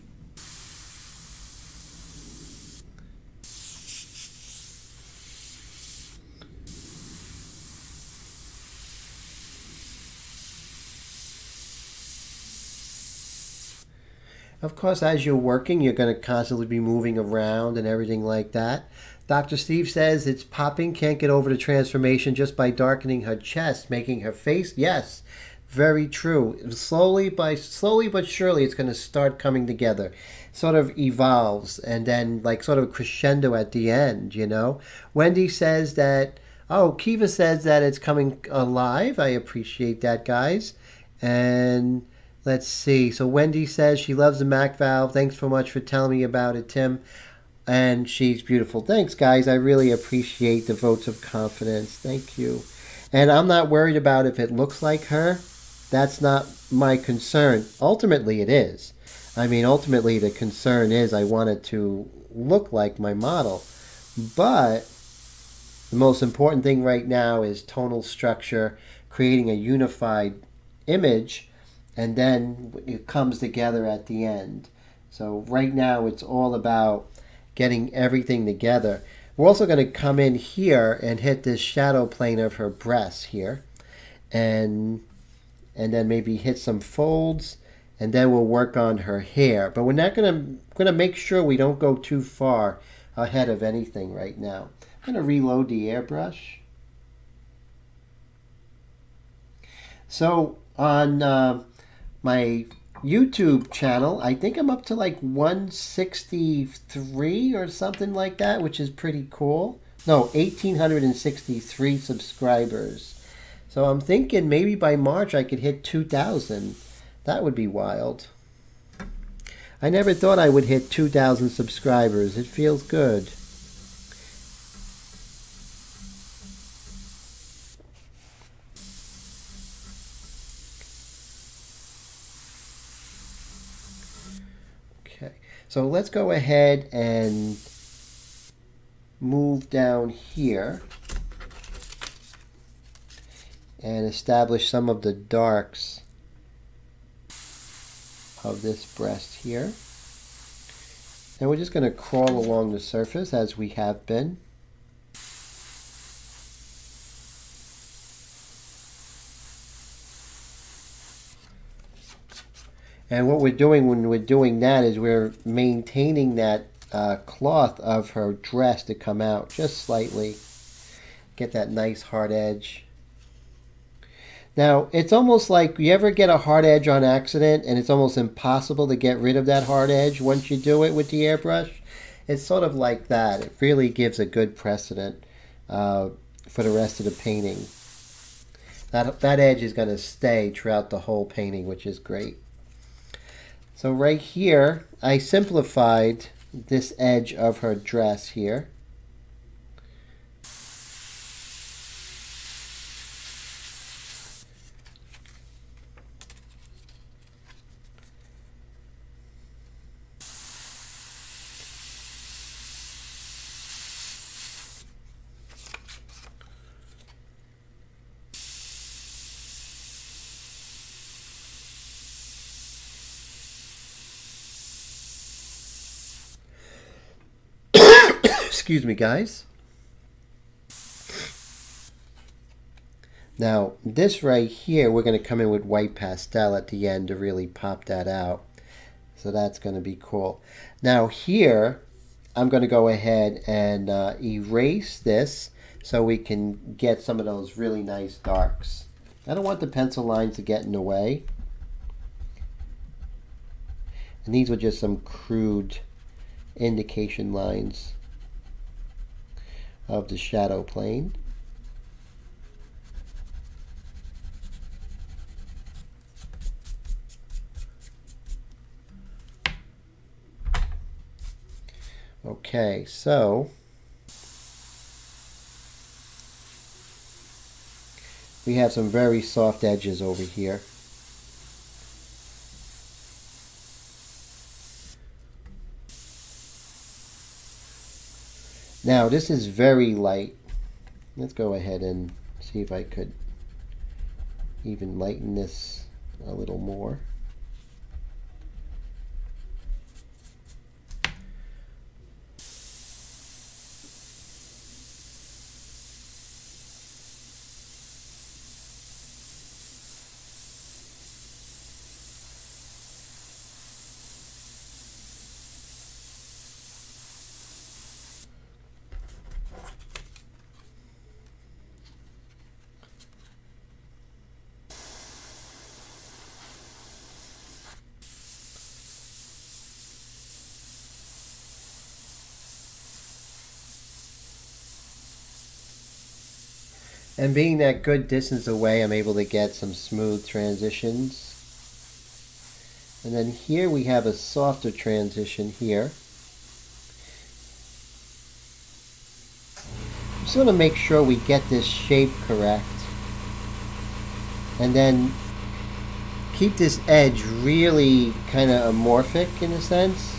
Of course, as you're working, you're going to constantly be moving around and everything like that. Dr. Steve says it's popping, can't get over the transformation just by darkening her chest, making her face. Yes, very true. Slowly but surely, it's going to start coming together. Sort of evolves and then like sort of a crescendo at the end, you know. Wendy says that, oh, Kiva says that it's coming alive. I appreciate that, guys. And let's see. So Wendy says she loves the MAC valve. Thanks so much for telling me about it, Tim. And she's beautiful. Thanks, guys. I really appreciate the votes of confidence. Thank you. And I'm not worried about if it looks like her. That's not my concern. Ultimately, it is. I mean, ultimately, the concern is I want it to look like my model. But the most important thing right now is tonal structure, creating a unified image, and then it comes together at the end. So right now, it's all about getting everything together. We're also going to come in here and hit this shadow plane of her breasts here, and then maybe hit some folds, and then we'll work on her hair. But we're not going to make sure we don't go too far ahead of anything right now. I'm going to reload the airbrush. So on my YouTube channel, I think I'm up to like 163 or something like that, which is pretty cool. No, 1,863 subscribers. So I'm thinking maybe by March I could hit 2,000. That would be wild. I never thought I would hit 2,000 subscribers. It feels good. Okay, so let's go ahead and move down here and establish some of the darks of this breast here. And we're just going to crawl along the surface as we have been. And what we're doing when we're doing that is we're maintaining that cloth of her dress to come out just slightly. Get that nice hard edge. Now, it's almost like you ever get a hard edge on accident and it's almost impossible to get rid of that hard edge once you do it with the airbrush. It's sort of like that. It really gives a good precedent for the rest of the painting. That edge is going to stay throughout the whole painting, which is great. So right here, I simplified this edge of her dress here. Excuse me, guys. Now, this right here, we're going to come in with white pastel at the end to really pop that out. So that's going to be cool. Now here, I'm going to go ahead and erase this so we can get some of those really nice darks. I don't want the pencil lines to get in the way. And these were just some crude indication lines of the shadow plane. Okay, so we have some very soft edges over here. Now this is very light. Let's go ahead and see if I could even lighten this a little more. And being that good distance away, I'm able to get some smooth transitions. And then here we have a softer transition here. Just want to make sure we get this shape correct. And then keep this edge really kind of amorphic in a sense.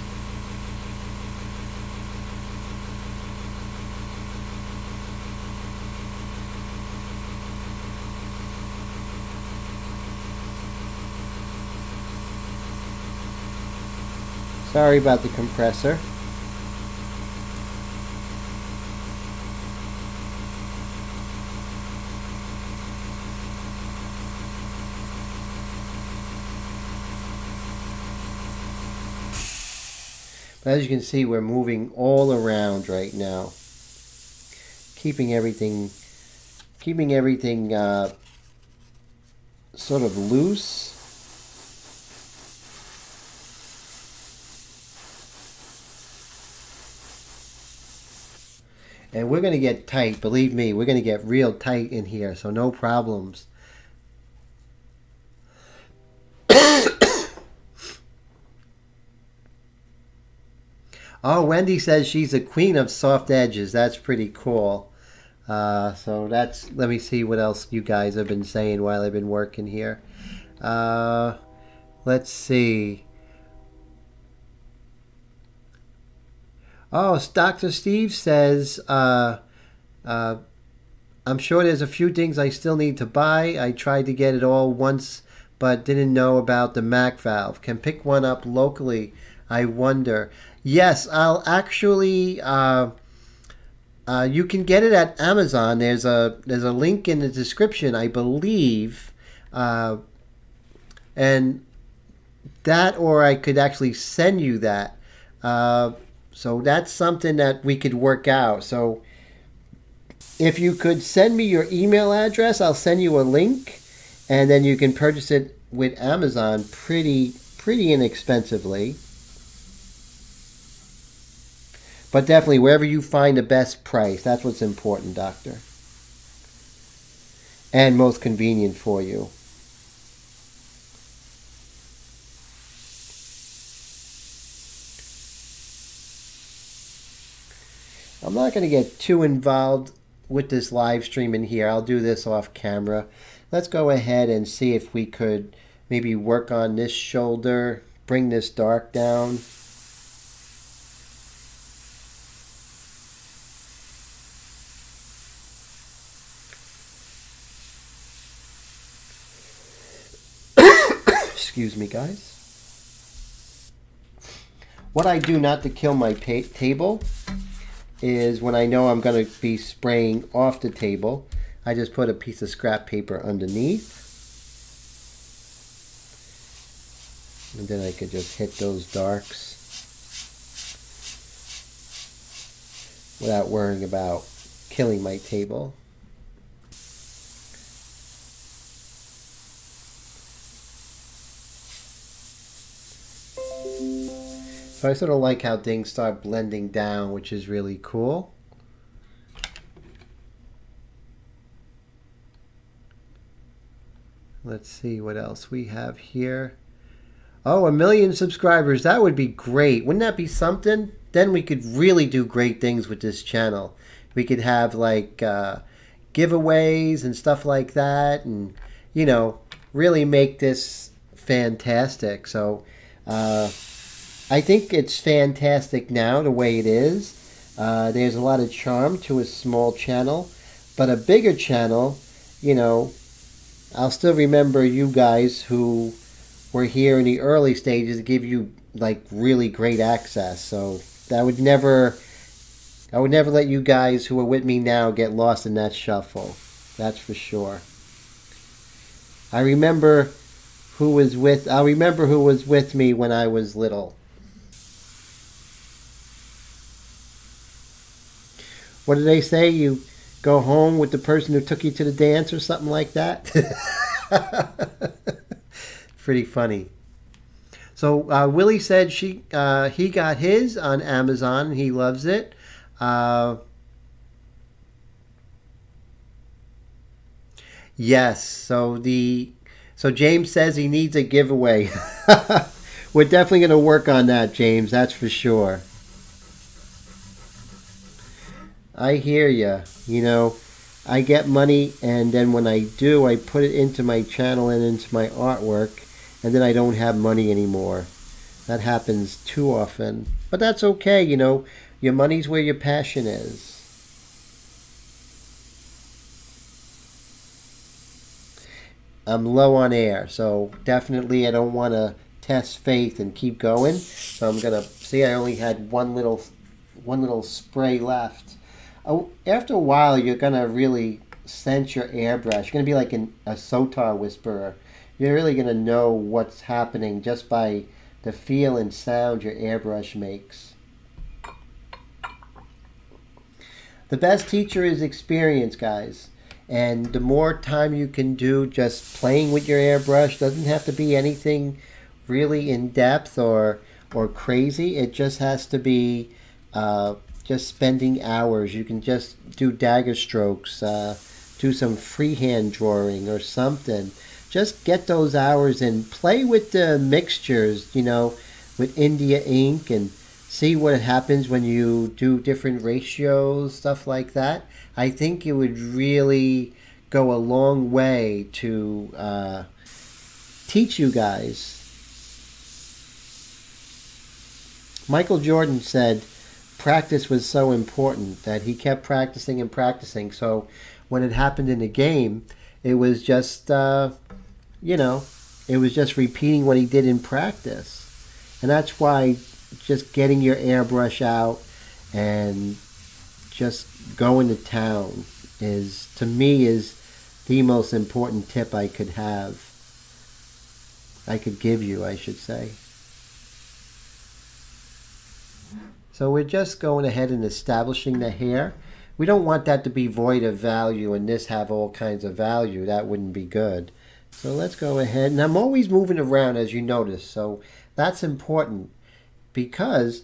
Sorry about the compressor. But as you can see, we're moving all around right now, keeping everything sort of loose. And we're going to get tight, believe me, we're going to get real tight in here, so no problems. Oh, Wendy says she's a queen of soft edges. That's pretty cool. So that's, let me see what else you guys have been saying while I've been working here. Let's see. Oh, Dr. Steve says, I'm sure there's a few things I still need to buy. I tried to get it all once, but didn't know about the Mac valve. Can pick one up locally, I wonder. Yes, I'll actually, you can get it at Amazon. There's a link in the description, I believe. And that, or I could actually send you that. So that's something that we could work out. So if you could send me your email address, I'll send you a link, and then you can purchase it with Amazon pretty inexpensively. But definitely wherever you find the best price, that's what's important, Doctor. And most convenient for you. I'm not going to get too involved with this live stream in here. I'll do this off camera. Let's go ahead and see if we could maybe work on this shoulder, bring this dark down. Excuse me, guys. What I do not to kill my table is when I know I'm going to be spraying off the table, I just put a piece of scrap paper underneath. And then I could just hit those darks without worrying about killing my table. So I sort of like how things start blending down, which is really cool. Let's see what else we have here. Oh, 1 million subscribers. That would be great. Wouldn't that be something? Then we could really do great things with this channel. We could have like giveaways and stuff like that, and you know, really make this fantastic. So I think it's fantastic now the way it is. There's a lot of charm to a small channel, but a bigger channel, you know, I'll still remember you guys who were here in the early stages to give you like really great access. So I would never let you guys who are with me now get lost in that shuffle. That's for sure. I'll remember who was with me when I was little. What do they say? You go home with the person who took you to the dance or something like that? Pretty funny. So Willie said he got his on Amazon. He loves it. Yes. So James says he needs a giveaway. We're definitely going to work on that, James. That's for sure. I hear ya. You know, I get money, and then when I do, I put it into my channel and into my artwork, and then I don't have money anymore. That happens too often. But that's okay, you know. Your money's where your passion is. I'm low on air, so definitely I don't want to test faith and keep going. So I'm going to see, I only had one little spray left. Oh, after a while, you're going to really sense your airbrush. You're going to be like a Sotar whisperer. You're really going to know what's happening just by the feel and sound your airbrush makes. The best teacher is experience, guys. And the more time you can do just playing with your airbrush, doesn't have to be anything really in depth or crazy. It just has to be just spending hours. You can just do dagger strokes, do some freehand drawing or something. Just get those hours and play with the mixtures, you know, with India ink, and see what happens when you do different ratios, stuff like that. I think it would really go a long way to teach you guys. Michael Jordan said practice was so important that he kept practicing and practicing. So when it happened in the game, it was just, you know, it was just repeating what he did in practice. And that's why just getting your airbrush out and just going to town is, to me, is the most important tip I could give you, I should say. So we're just going ahead and establishing the hair. We don't want that to be void of value and this have all kinds of value. That wouldn't be good. So let's go ahead. And I'm always moving around, as you notice. So that's important, because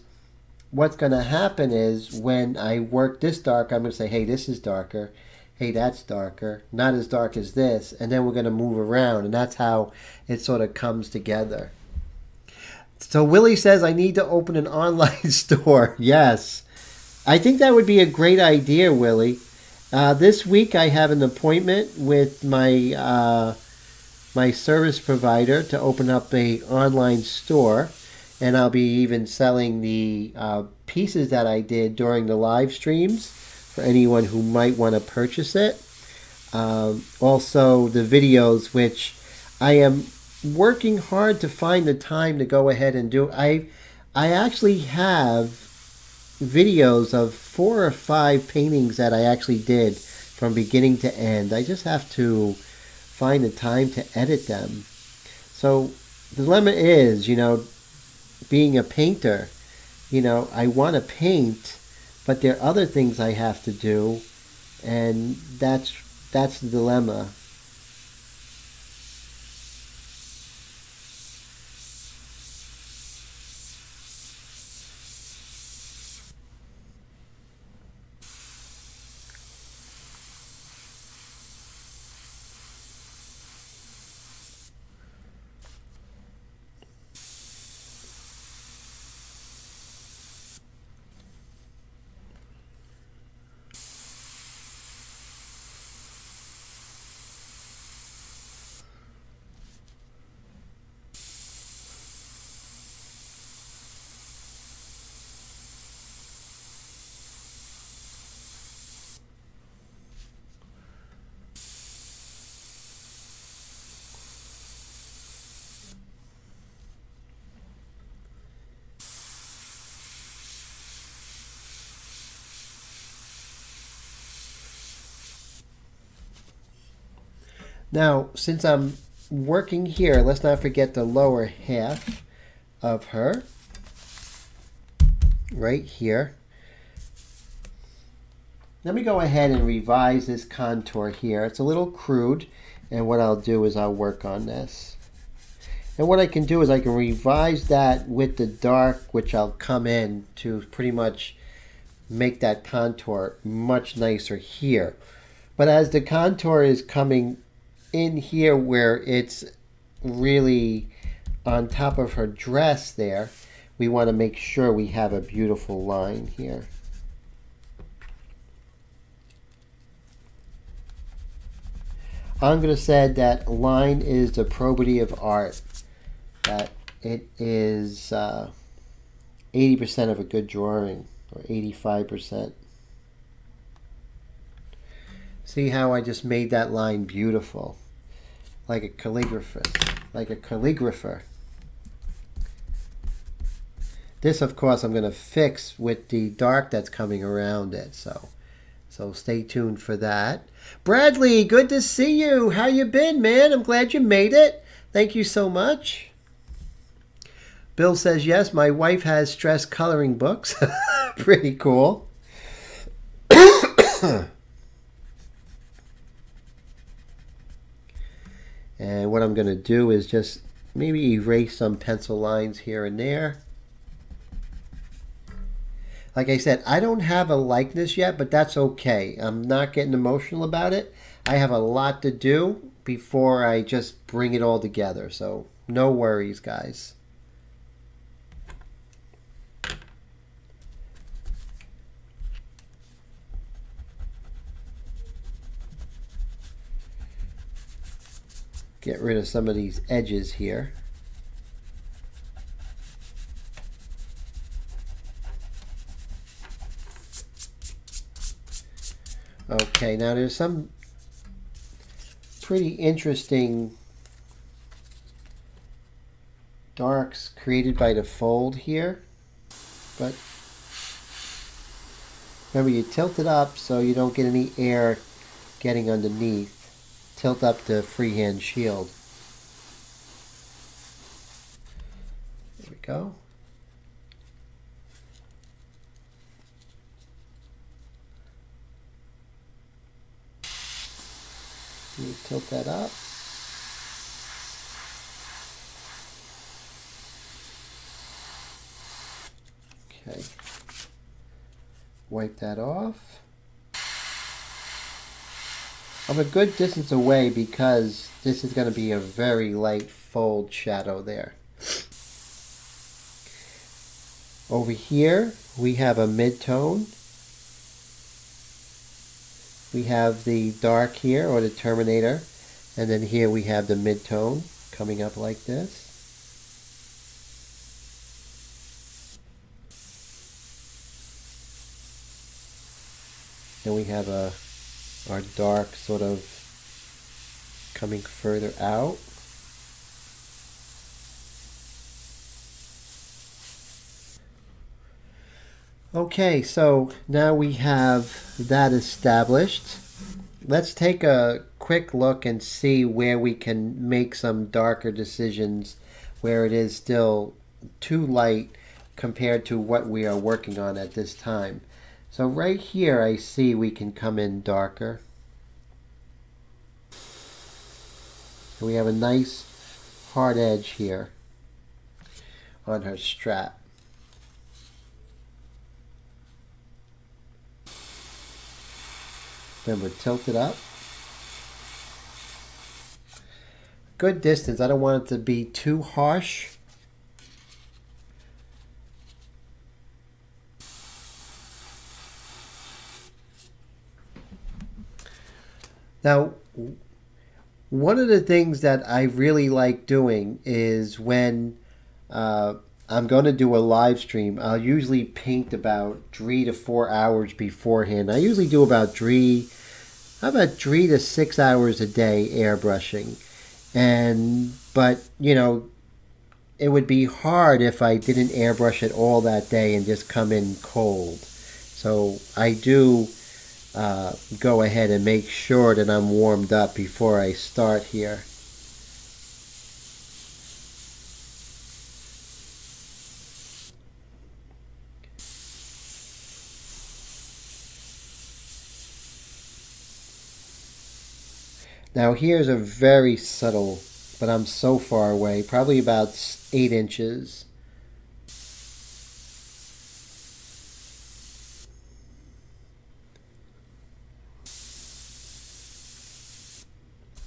what's going to happen is when I work this dark, I'm going to say, hey, this is darker. Hey, that's darker. Not as dark as this. And then we're going to move around. And that's how it sort of comes together. So Willie says, I need to open an online store. Yes. I think that would be a great idea, Willie. This week I have an appointment with my my service provider to open up a online store. And I'll be even selling the pieces that I did during the live streams for anyone who might want to purchase it. Also the videos, which I am working hard to find the time to go ahead and do. I actually have videos of 4 or 5 paintings that I actually did from beginning to end. I just have to find the time to edit them. So the dilemma is, you know, being a painter, you know, I want to paint, but there are other things I have to do, and that's the dilemma. Now, since I'm working here, let's not forget the lower half of her, right here. Let me go ahead and revise this contour here. It's a little crude, and what I'll do is I'll work on this. And what I can do is I can revise that with the dark, which I'll come in to pretty much make that contour much nicer here. But as the contour is coming in here where it's really on top of her dress there, we want to make sure we have a beautiful line here. I'm going to say that line is the probity of art, that it is 80% of a good drawing, or 85%. See how I just made that line beautiful, like a calligrapher. This, of course, I'm going to fix with the dark that's coming around it, so stay tuned for that. Bradley, good to see you. How you been, man? I'm glad you made it. Thank you so much. Bill says, yes, my wife has stress coloring books. Pretty cool. I'm going to do is just maybe erase some pencil lines here and there. Like I said, I don't have a likeness yet, but that's okay. I'm not getting emotional about it. I have a lot to do before I just bring it all together. So no worries, guys. Get rid of some of these edges here. Okay, now there's some pretty interesting darks created by the fold here, but remember, you tilt it up so you don't get any air getting underneath. Tilt up the freehand shield. There we go. You tilt that up. Okay. Wipe that off. I'm a good distance away because this is going to be a very light fold shadow there. Over here we have a mid-tone. We have the dark here, or the Terminator, and then here we have the mid-tone coming up like this. Then we have our dark sort of coming further out. Okay, so now we have that established. Let's take a quick look and see where we can make some darker decisions where it is still too light compared to what we are working on at this time. So right here I see we can come in darker. And we have a nice hard edge here on her strap. Remember, tilt it up. Good distance. I don't want it to be too harsh. Now, one of the things that I really like doing is when I'm going to do a live stream, I'll usually paint about 3 to 4 hours beforehand. I usually do about 3 to 6 hours a day airbrushing. But you know, it would be hard if I didn't airbrush it all that day and just come in cold. So I do go ahead and make sure that I'm warmed up before I start here. Now here's a very subtle, but I'm so far away, probably about 8 inches.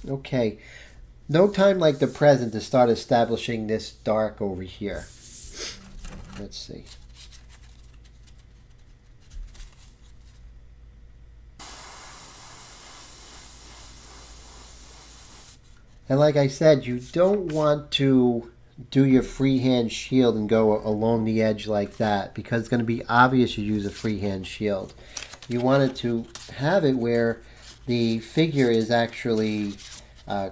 Okay, no time like the present to start establishing this dark over here. Let's see. And like I said, you don't want to do your freehand shield and go along the edge like that, because it's going to be obvious you use a freehand shield. You want it to have it where the figure is actually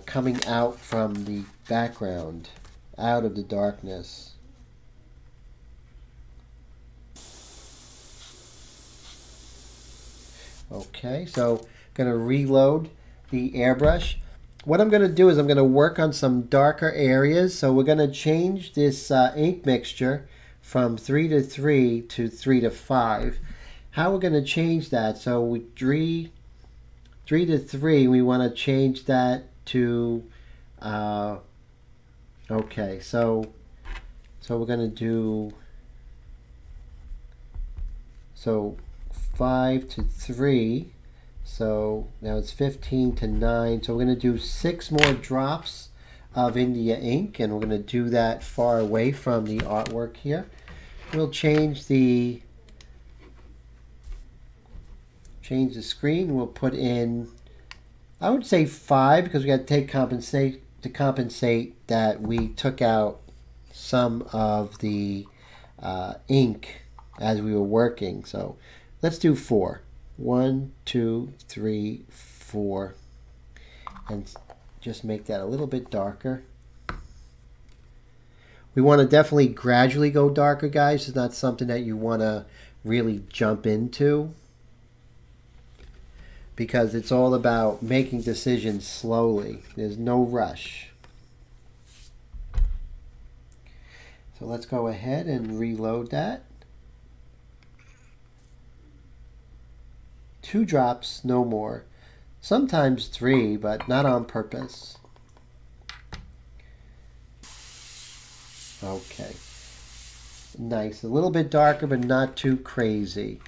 coming out from the background, out of the darkness. Okay, so I'm going to reload the airbrush. What I'm going to do is I'm going to work on some darker areas. So we're going to change this ink mixture from 3 to 3 to 3 to 5. How we're going to change that? So we 3 to 3, we want to change that to Okay, so we're gonna do 5 to 3. So now it's 15 to 9. So we're gonna do 6 more drops of India ink, and we're gonna do that far away from the artwork here. We'll change the screen. We'll put in, I would say 5, because we got to compensate that we took out some of the ink as we were working. So let's do 4. 1, 2, 3, 4, and just make that a little bit darker. We want to definitely gradually go darker, guys. It's not something that you want to really jump into, because it's all about making decisions slowly. There's no rush. So let's go ahead and reload that. 2 drops, no more. Sometimes 3, but not on purpose. Okay. Nice. A little bit darker, but not too crazy.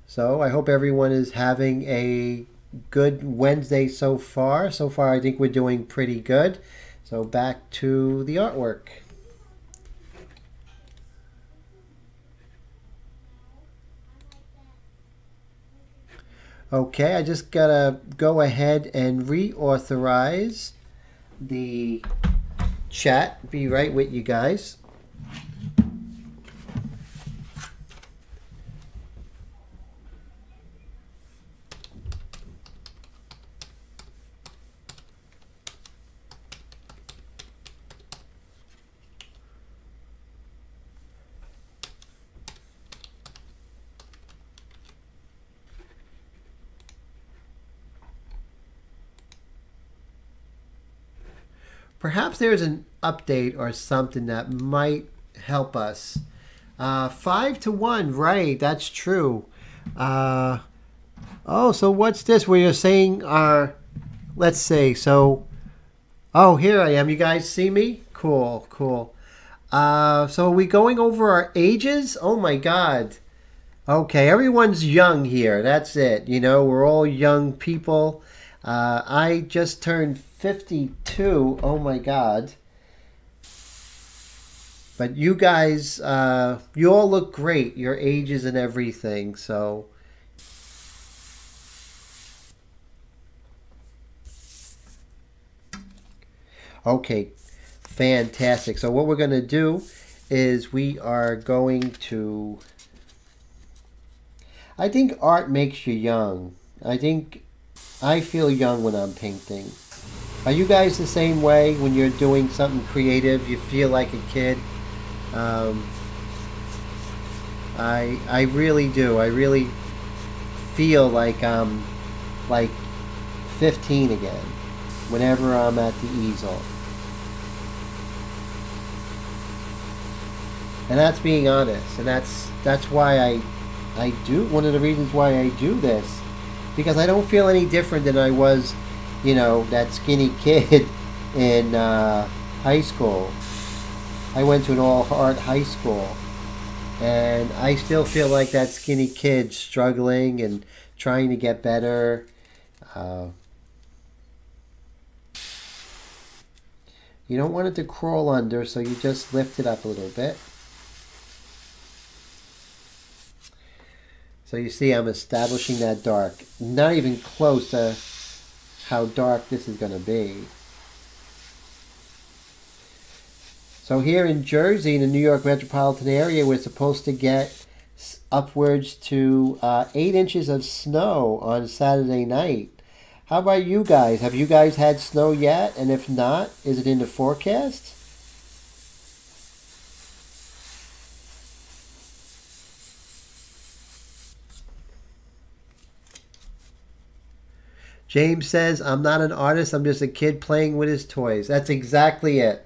So I hope everyone is having a good Wednesday so far. So far, I think we're doing pretty good. So back to the artwork. Okay, I just gotta go ahead and reauthorize the chat. Be right with you guys. Perhaps there's an update or something that might help us. 5 to 1, right? That's true. Oh, so what's this? Where you're saying let's see. So, oh, here I am. You guys see me? Cool, cool. So are we going over our ages? Oh my God. Okay, everyone's young here. That's it. You know, we're all young people. I just turned 52. Oh my God. But you guys, you all look great. Your ages and everything. So. Okay, fantastic. So what we're going to do is we are going to, I think art makes you young. I feel young when I'm painting. Are you guys the same way? When you're doing something creative, you feel like a kid? I really do. I really feel like I'm like 15 again whenever I'm at the easel. And that's being honest. And that's why I do, one of the reasons why I do this. Because I don't feel any different than I was, you know, that skinny kid in high school. I went to an all-art high school. And I still feel like that skinny kid struggling and trying to get better. You don't want it to crawl under, so you just lift it up a little bit. So you see I'm establishing that dark. Not even close to how dark this is going to be. So here in Jersey, in the New York metropolitan area, we're supposed to get upwards to 8 inches of snow on Saturday night. How about you guys? Have you guys had snow yet? And if not, is it in the forecast? James says, I'm not an artist. I'm just a kid playing with his toys. That's exactly it.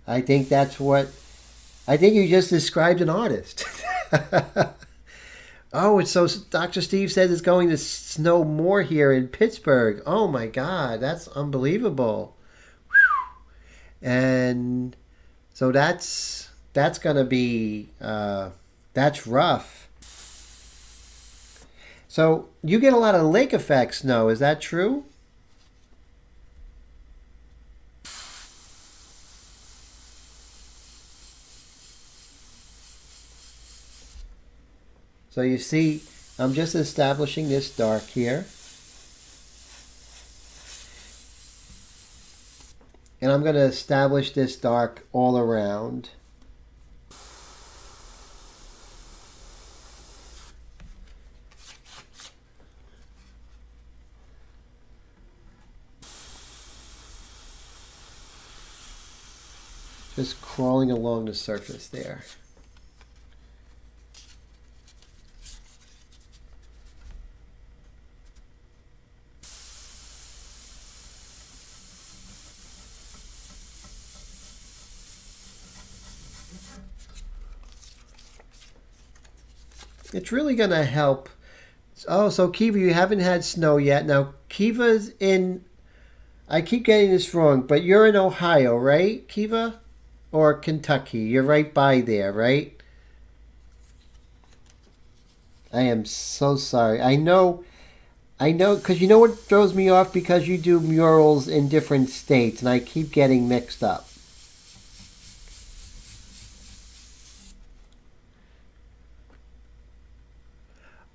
I think that's what... I think you just described an artist. Oh, it's so... Dr. Steve says it's going to snow more here in Pittsburgh. Oh, my God. That's unbelievable. Whew. And so that's gonna be that's rough. So you get a lot of lake effect snow, is that true? So you see, I'm just establishing this dark here. And I'm going to establish this dark all around. Just crawling along the surface there. It's really going to help. Oh, so Kiva, you haven't had snow yet. Now, Kiva's in, I keep getting this wrong, but you're in Ohio, right, Kiva? Or Kentucky? You're right by there, right? I am so sorry. I know, because you know what throws me off? Because you do murals in different states, and I keep getting mixed up.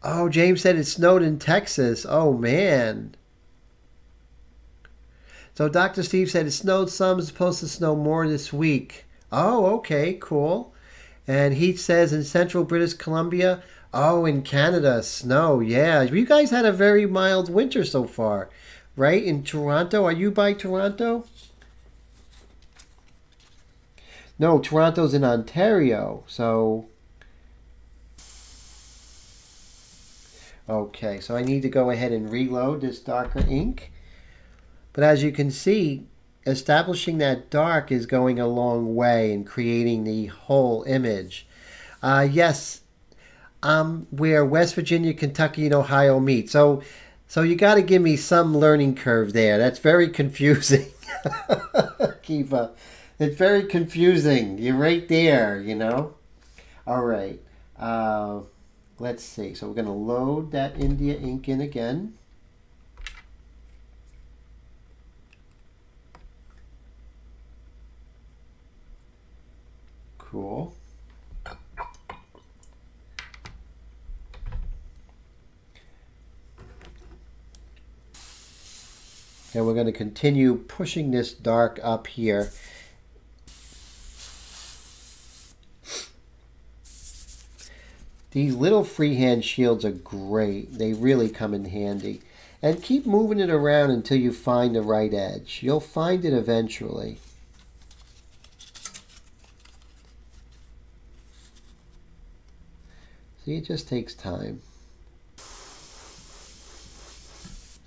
Oh, James said it snowed in Texas. Oh, man. So Dr. Steve said it snowed some, it's supposed to snow more this week. Oh, okay, cool. And he says in central British Columbia, oh, in Canada, snow. Yeah, you guys had a very mild winter so far, right? In Toronto, are you by Toronto? No, Toronto's in Ontario. So, okay, so I need to go ahead and reload this darker ink. But as you can see, establishing that dark is going a long way in creating the whole image. Yes, where West Virginia, Kentucky, and Ohio meet. So you got to give me some learning curve there. That's very confusing, Kiva. It's very confusing. You're right there, you know. All right. Let's see. So we're going to load that India ink in again. Cool. And we're going to continue pushing this dark up here. These little freehand shields are great. They really come in handy. And keep moving it around until you find the right edge. You'll find it eventually. See, it just takes time.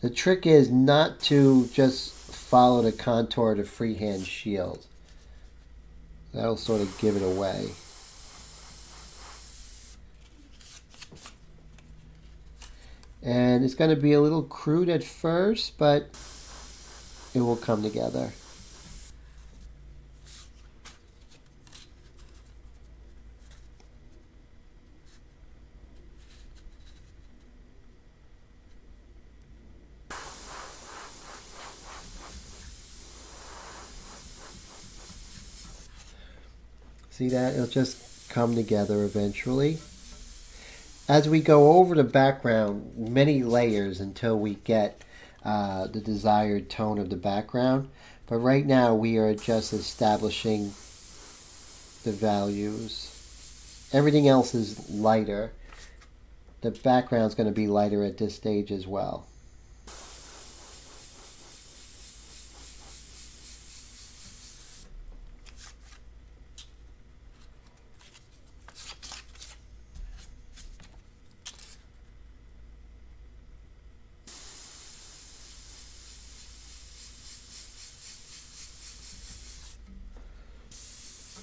The trick is not to just follow the contour of the freehand shield. That'll sort of give it away. And it's going to be a little crude at first, but it will come together. See that? It'll just come together eventually. As we go over the background, many layers until we get the desired tone of the background. But right now we are just establishing the values. Everything else is lighter. The background's going to be lighter at this stage as well.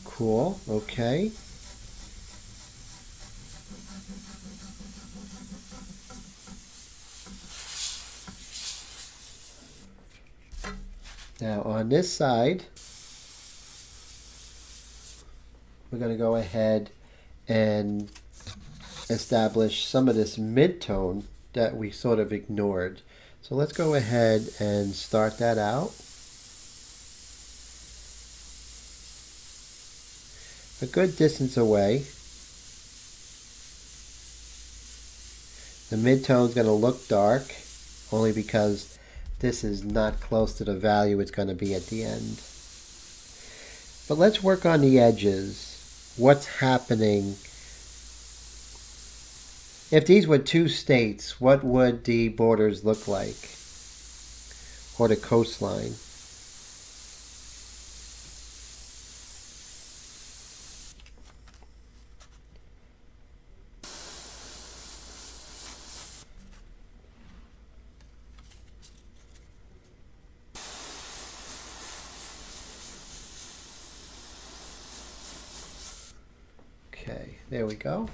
Cool, okay. Now on this side, we're going to go ahead and establish some of this mid-tone that we sort of ignored. So let's go ahead and start that out. A good distance away. The mid-tone is going to look dark only because this is not close to the value it's going to be at the end. But let's work on the edges. What's happening? If these were two states, what would the borders look like? Or the coastline? Okay, there we go.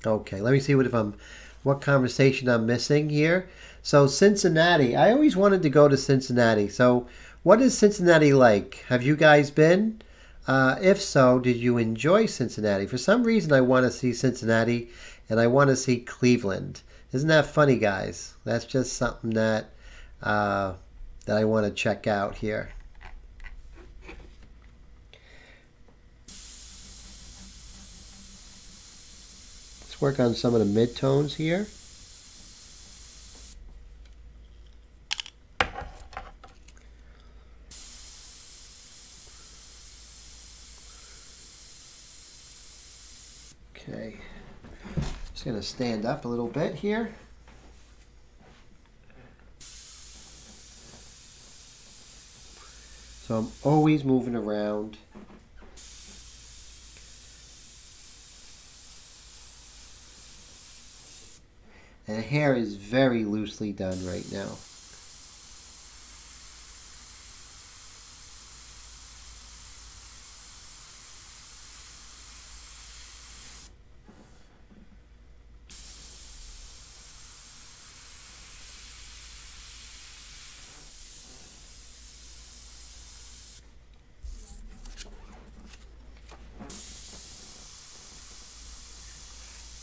Okay, let me see what conversation I'm missing here. So Cincinnati, I always wanted to go to Cincinnati. So what is Cincinnati like? Have you guys been? If so, did you enjoy Cincinnati? For some reason, I want to see Cincinnati and I want to see Cleveland. Isn't that funny, guys? That's just something that that I want to check out here. Work on some of the mid-tones here. Okay, just going to stand up a little bit here. So I'm always moving around. And the hair is very loosely done right now.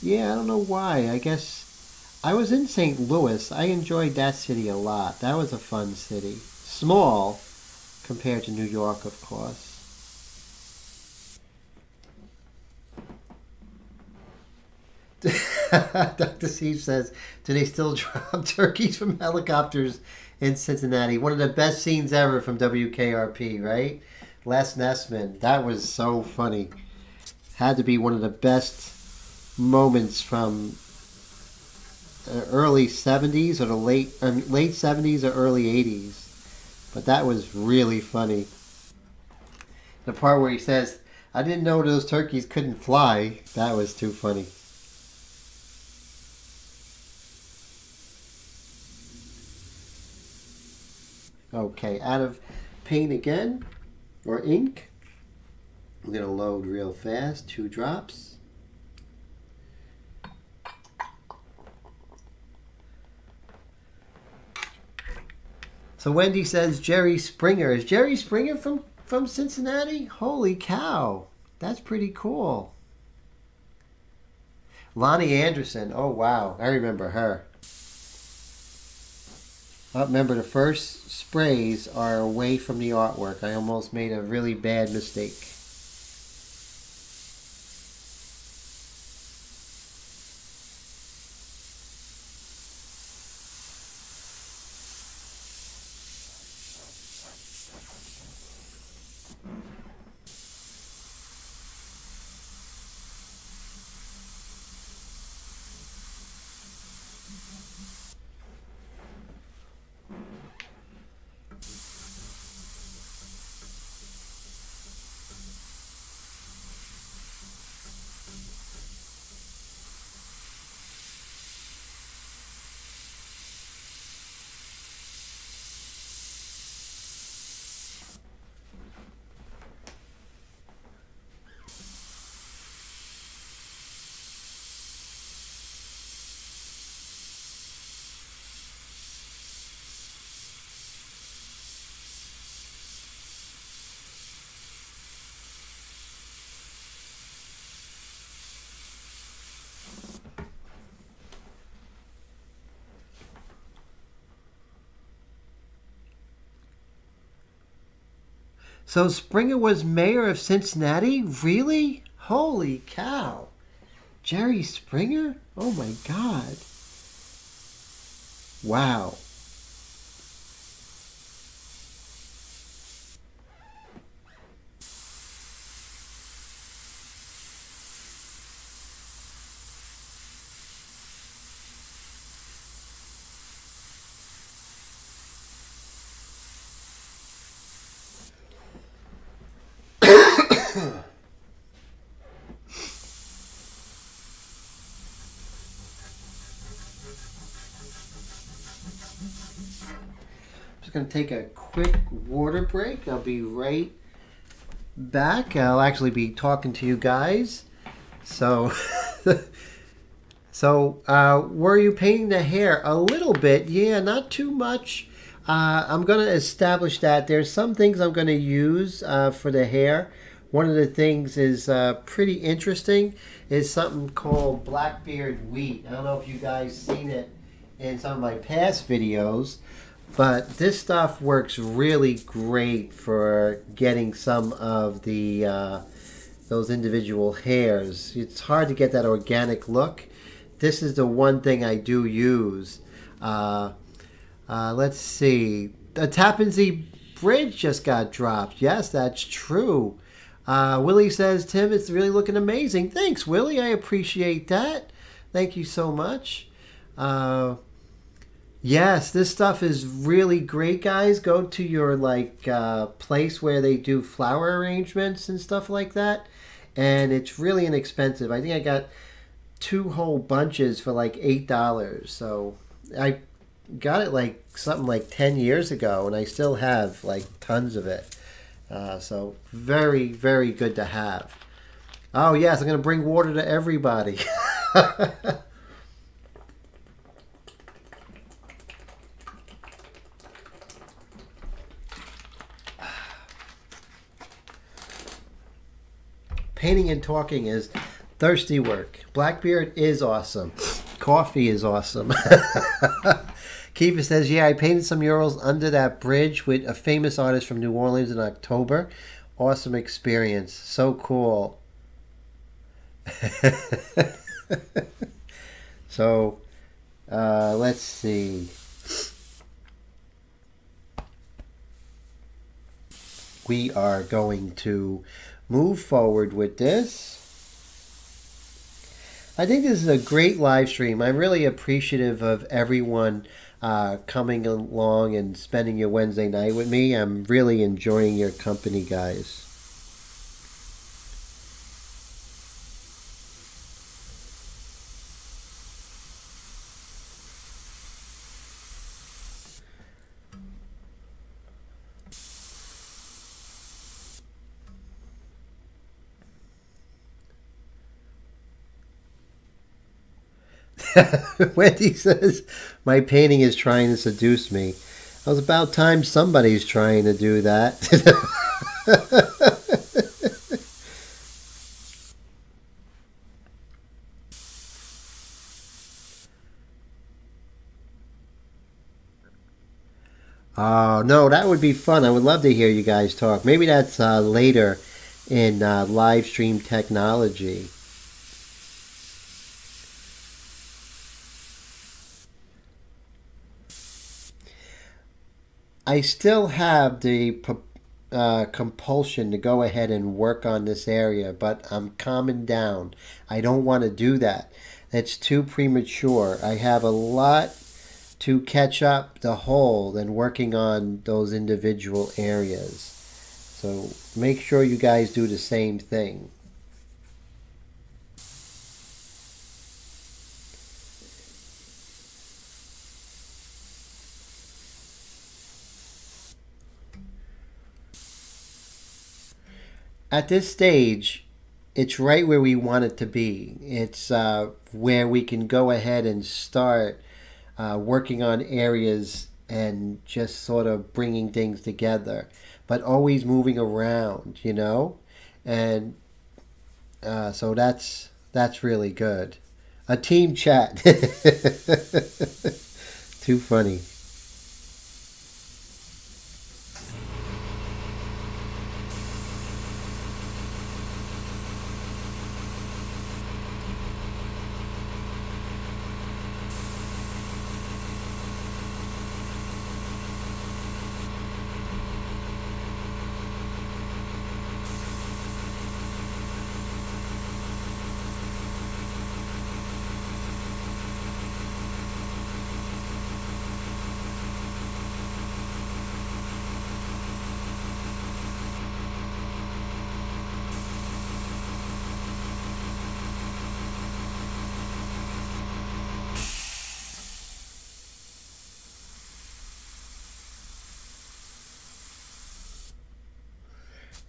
Yeah, I don't know why. I guess I was in St. Louis. I enjoyed that city a lot. That was a fun city. Small compared to New York, of course. Dr. Steve says, do they still drop turkeys from helicopters in Cincinnati? One of the best scenes ever from WKRP, right? Les Nessman. That was so funny. Had to be one of the best moments from early 70s or the late 70s or early 80s. But that was really funny. The part where he says, I didn't know those turkeys couldn't fly. That was too funny. Okay, out of paint again, or ink. I'm going to load real fast, 2 drops. So Wendy says Jerry Springer. Is Jerry Springer from Cincinnati? Holy cow. That's pretty cool. Lonnie Anderson. Oh, wow. I remember her. Oh, remember, the first sprays are away from the artwork. I almost made a really bad mistake. So Springer was mayor of Cincinnati? Really? Holy cow. Jerry Springer? Oh my God. Wow. Just going to take a quick water break. I'll be right back. I'll actually be talking to you guys. So, were you painting the hair? A little bit, yeah, not too much. I'm going to establish that. There's some things I'm going to use for the hair. One of the things is pretty interesting. Is something called Blackbeard wheat. I don't know if you guys seen it in some of my past videos. But this stuff works really great for getting some of the those individual hairs. It's hard to get that organic look. This is the one thing I do use. Let's see. The Tappan Zee Bridge just got dropped. Yes, that's true. Willie says, Tim, it's really looking amazing. Thanks, Willie. I appreciate that. Thank you so much. Yes, this stuff is really great, guys. Go to your place where they do flower arrangements and stuff like that, and it's really inexpensive. I think I got 2 whole bunches for like $8. So I got it something like 10 years ago, and I still have like tons of it. So very, very good to have. Oh yes, I'm gonna bring water to everybody. Painting and talking is thirsty work. Blackbeard is awesome. Coffee is awesome. Kiva says, yeah, I painted some murals under that bridge with a famous artist from New Orleans in October. Awesome experience. So cool. So, let's see. We are going to move forward with this. I think this is a great live stream. I'm really appreciative of everyone coming along and spending your Wednesday night with me. I'm really enjoying your company, guys. Wendy says, my painting is trying to seduce me. It was about time somebody's trying to do that. Oh, no, that would be fun. I would love to hear you guys talk. Maybe that's later in live stream technology. I still have the compulsion to go ahead and work on this area, but I'm calming down. I don't want to do that. It's too premature. I have a lot to catch up the whole than working on those individual areas. So make sure you guys do the same thing. At this stage, it's right where we want it to be. It's where we can go ahead and start working on areas and just sort of bringing things together, but always moving around, you know? And so that's really good. A team chat. Too funny.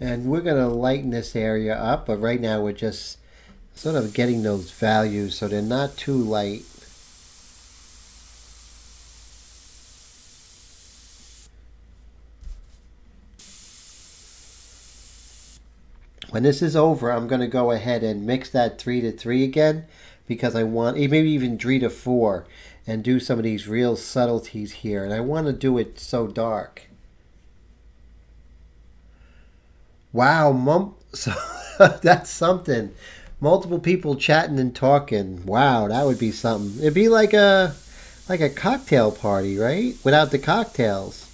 And we're going to lighten this area up, but right now we're just sort of getting those values so they're not too light. When this is over, I'm going to go ahead and mix that 3 to 3 again, because I want, maybe even 3 to 4, and do some of these real subtleties here. And I want to do it so dark. Wow, so that's something. Multiple people chatting and talking. Wow, that would be something. It'd be like a cocktail party, right? Without the cocktails.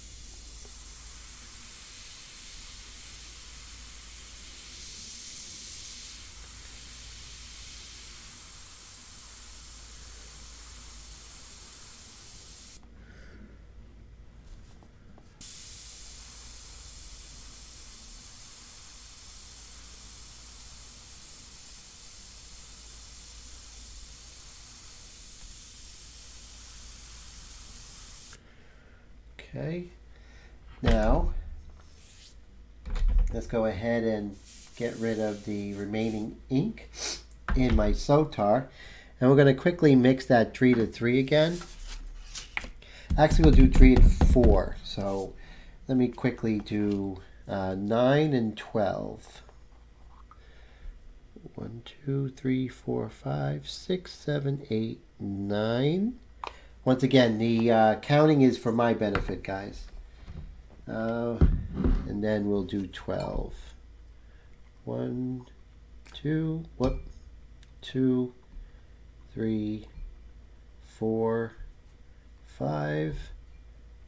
Okay, now let's go ahead and get rid of the remaining ink in my Sotar, and we're going to quickly mix that 3 to 3 again. Actually, we'll do 3 to 4, so let me quickly do 9 and 12. 1, 2, 3, 4, 5, 6, 7, 8, 9. Once again, the counting is for my benefit, guys. And then we'll do 12. 1, 2, 2, 3, 4, 5,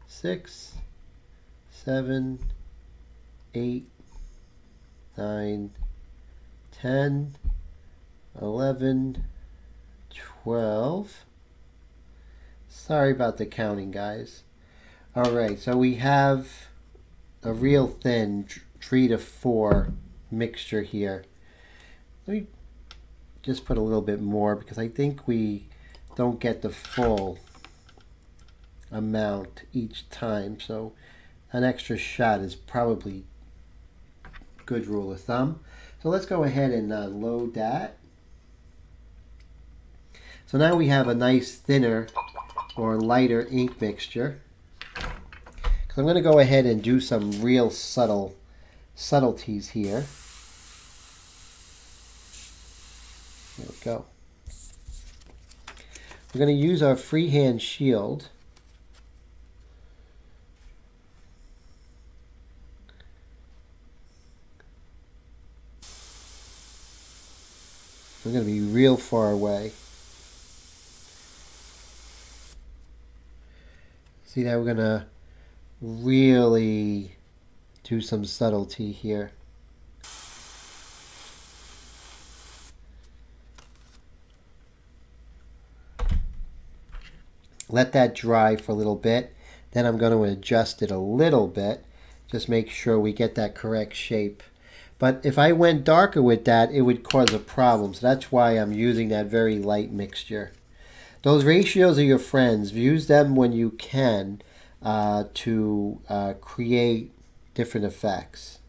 6, 7, 8, 9, 10, 11, 12. Sorry about the counting, guys. Alright, so we have a real thin 3 to 4 mixture here. Let me just put a little bit more because I think we don't get the full amount each time. So an extra shot is probably a good rule of thumb. So let's go ahead and load that. So now we have a nice thinner or lighter ink mixture. I'm going to go ahead and do some real subtleties here. There we go. We're going to use our freehand shield. We're going to be real far away. See, now we're going to really do some subtlety here. Let that dry for a little bit. Then I'm going to adjust it a little bit. Just make sure we get that correct shape. But if I went darker with that, it would cause a problem. So that's why I'm using that very light mixture. Those ratios are your friends. Use them when you can to create different effects.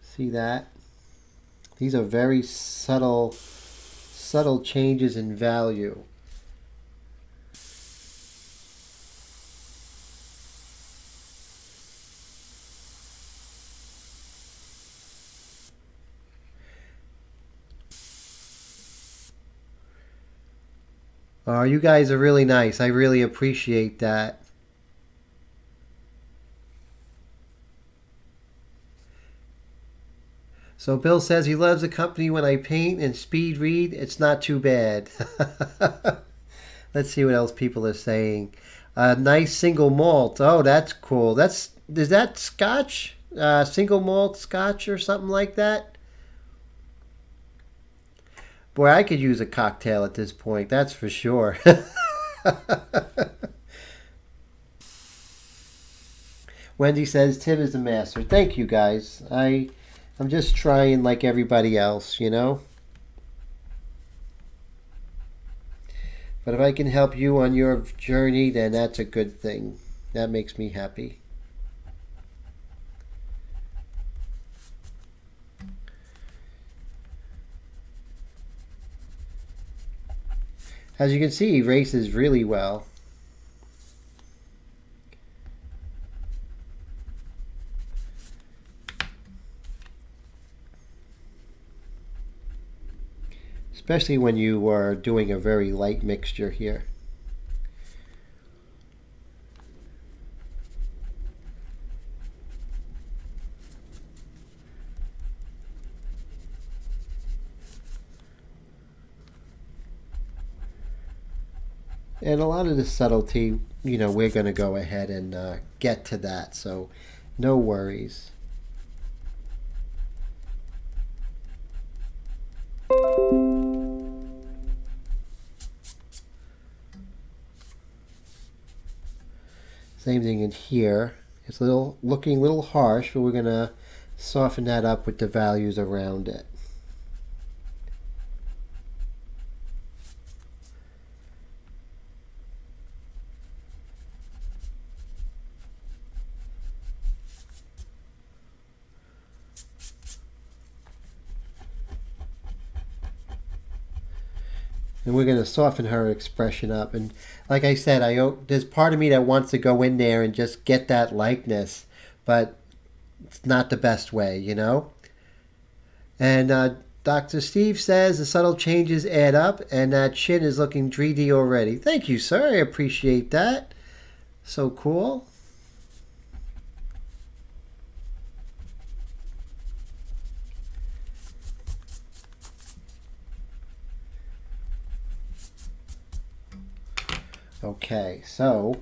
See that? These are very subtle changes in value. Oh, you guys are really nice. I really appreciate that. So Bill says he loves the company when I paint and speed read. It's not too bad. Let's see what else people are saying. Nice single malt. Oh, that's cool. Is that Scotch? Single malt Scotch or something like that? Boy, I could use a cocktail at this point, that's for sure. Wendy says, Tim is the master. Thank you, guys. I'm just trying like everybody else, you know? But if I can help you on your journey, then that's a good thing. That makes me happy. As you can see, he erases really well. Especially when you are doing a very light mixture here. And a lot of the subtlety, you know, we're going to go ahead and get to that, so no worries. Same thing in here. It's looking a little harsh, but we're going to soften that up with the values around it. And we're going to soften her expression up. And like I said, there's part of me that wants to go in there and just get that likeness, but it's not the best way, you know? And Dr. Steve says the subtle changes add up, and that chin is looking 3D already. Thank you, sir. I appreciate that. So cool. Okay, so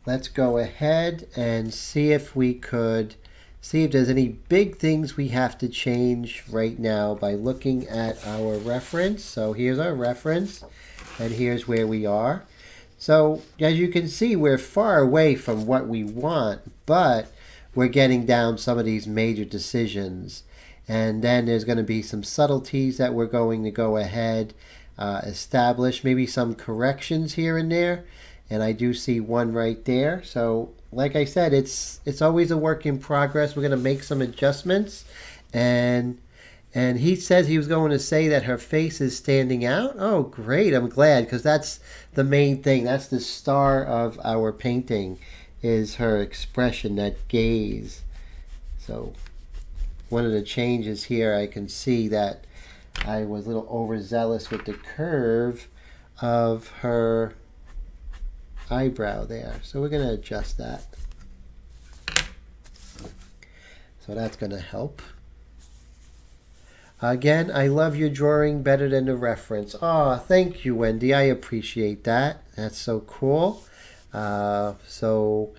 let's go ahead and see if there's any big things we have to change right now by looking at our reference. So here's our reference, and here's where we are. So as you can see, we're far away from what we want, but we're getting down some of these major decisions. And then there's going to be some subtleties that we're going to go ahead establish, maybe some corrections here and there, and I do see one right there. So like I said, it's always a work in progress. We're going to make some adjustments, and he says he was going to say that her face is standing out. Oh great, I'm glad, because that's the main thing. That's the star of our painting, is her expression, that gaze. So one of the changes here, I can see that I was a little overzealous with the curve of her eyebrow there. So we're going to adjust that. So that's going to help. Again, I love your drawing better than the reference. Oh, thank you, Wendy. I appreciate that. That's so cool. So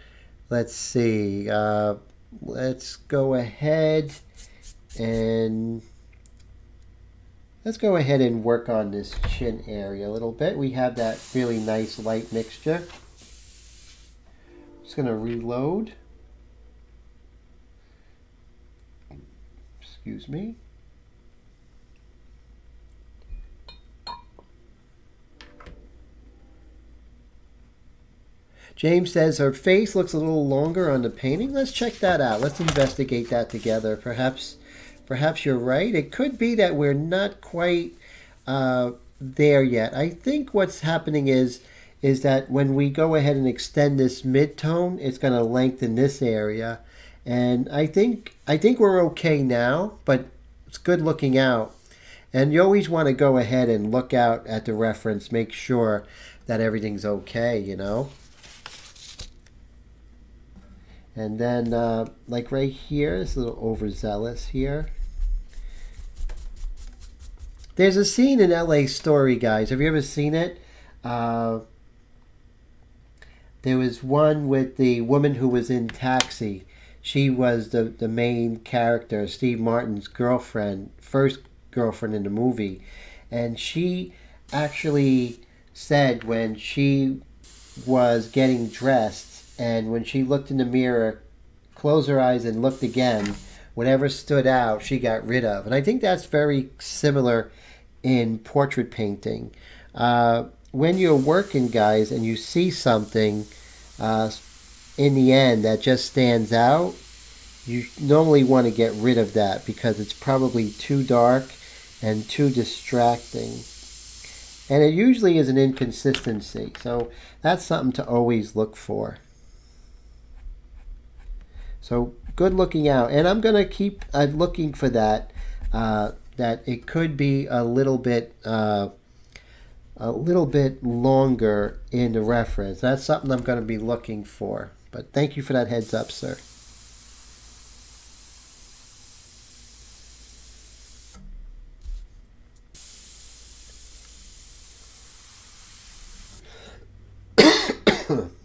let's see. Let's go ahead and work on this chin area a little bit. We have that really nice light mixture. Just going to reload. Excuse me. James says her face looks a little longer on the painting. Let's check that out. Let's investigate that together. Perhaps you're right. It could be that we're not quite there yet. I think what's happening is that when we go ahead and extend this mid-tone, it's going to lengthen this area. And I think we're okay now, but it's good looking out. And you always want to go ahead and look out at the reference, make sure that everything's okay, you know. And then, like right here, it's a little overzealous here. There's a scene in LA Story, guys. Have you ever seen it? There was one with the woman who was in Taxi. She was the main character, Steve Martin's girlfriend, first girlfriend in the movie. And she actually said when she was getting dressed, and when she looked in the mirror, closed her eyes and looked again, whatever stood out, she got rid of. And I think that's very similar in portrait painting. when you're working, guys, and you see something in the end that just stands out, you normally want to get rid of that because it's probably too dark and too distracting. And it usually is an inconsistency. So that's something to always look for. So good looking out. And I'm going to keep looking for that, that it could be a little bit longer in the reference. That's something I'm going to be looking for. But thank you for that heads up, sir.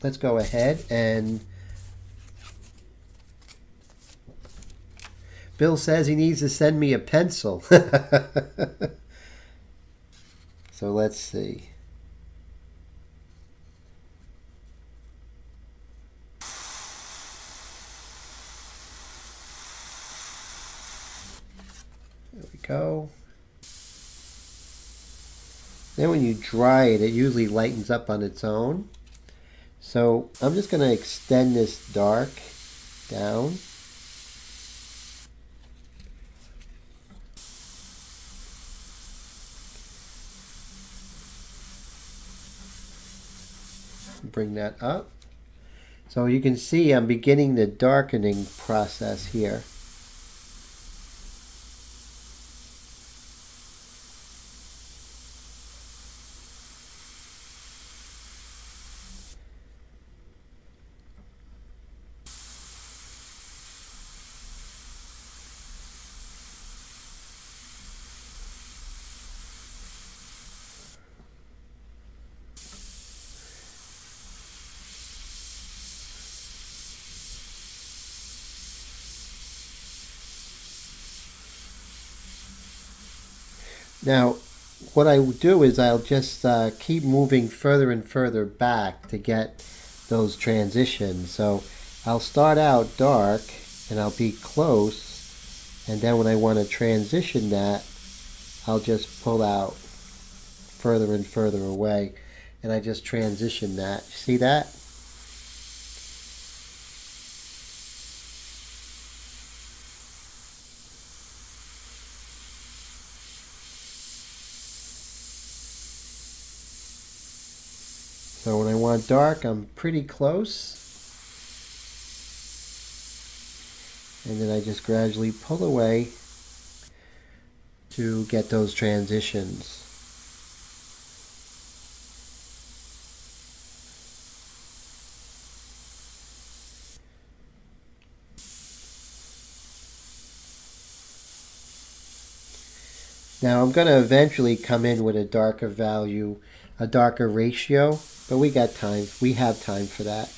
Let's go ahead and Bill says he needs to send me a pencil. So let's see. There we go. Then when you dry it, it usually lightens up on its own. So I'm just going to extend this dark down. Bring that up. So you can see I'm beginning the darkening process here. Now, what I will do is I'll just keep moving further and further back to get those transitions. So I'll start out dark and I'll be close, and then when I want to transition that, I'll just pull out further and further away, and I just transition that. See that? So when I want dark, I'm pretty close. And then I just gradually pull away to get those transitions. Now I'm going to eventually come in with a darker value, a darker ratio, but we got time. We have time for that.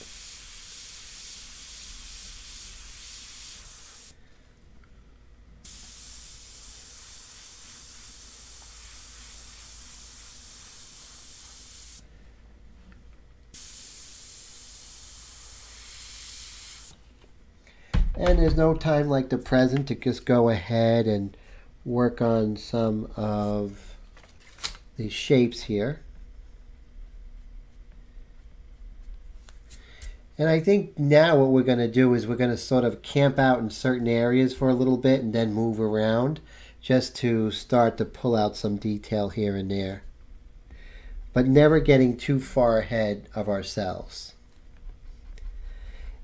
And there's no time like the present to just go ahead and work on some of these shapes here. And I think now what we're going to do is we're going to sort of camp out in certain areas for a little bit and then move around just to start to pull out some detail here and there. But never getting too far ahead of ourselves.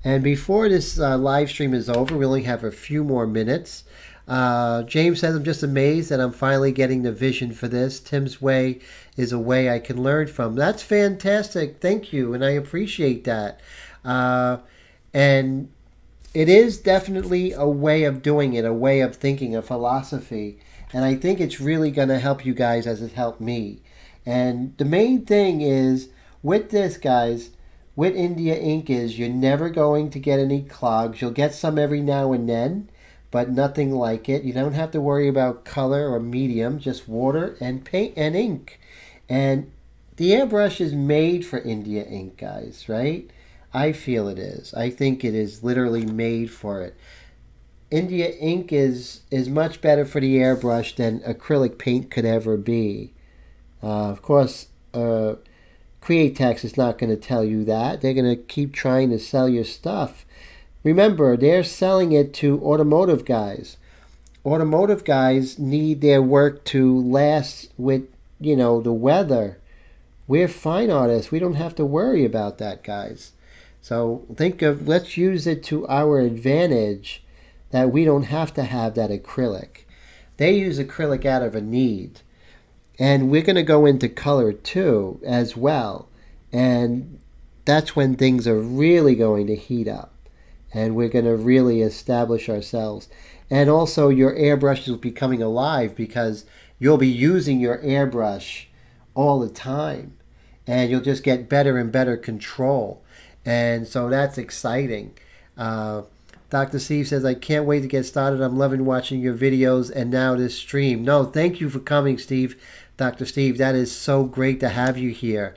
And before this live stream is over, we only have a few more minutes. James says, I'm just amazed that I'm finally getting the vision for this. Tim's way is a way I can learn from. That's fantastic. Thank you. And I appreciate that. And it is definitely a way of doing it, a way of thinking, a philosophy. And I think it's really going to help you guys as it helped me. And the main thing is with this, guys, with India Ink is you're never going to get any clogs. You'll get some every now and then, but nothing like it. You don't have to worry about color or medium, just water and paint and ink. And the airbrush is made for India Ink, guys, right? I feel it is. I think it is literally made for it. India Ink is much better for the airbrush than acrylic paint could ever be. Of course, Createx is not going to tell you that. They're going to keep trying to sell your stuff. Remember, they're selling it to automotive guys. Automotive guys need their work to last with, you know, the weather. We're fine artists. We don't have to worry about that, guys. So think of, let's use it to our advantage that we don't have to have that acrylic. They use acrylic out of a need. And we're going to go into color too as well. And that's when things are really going to heat up. And we're going to really establish ourselves. And also your airbrush will be coming alive because you'll be using your airbrush all the time. And you'll just get better and better control. And so that's exciting. Dr. Steve says, I can't wait to get started. I'm loving watching your videos and now this stream. No, thank you for coming, Steve. Dr. Steve, that is so great to have you here.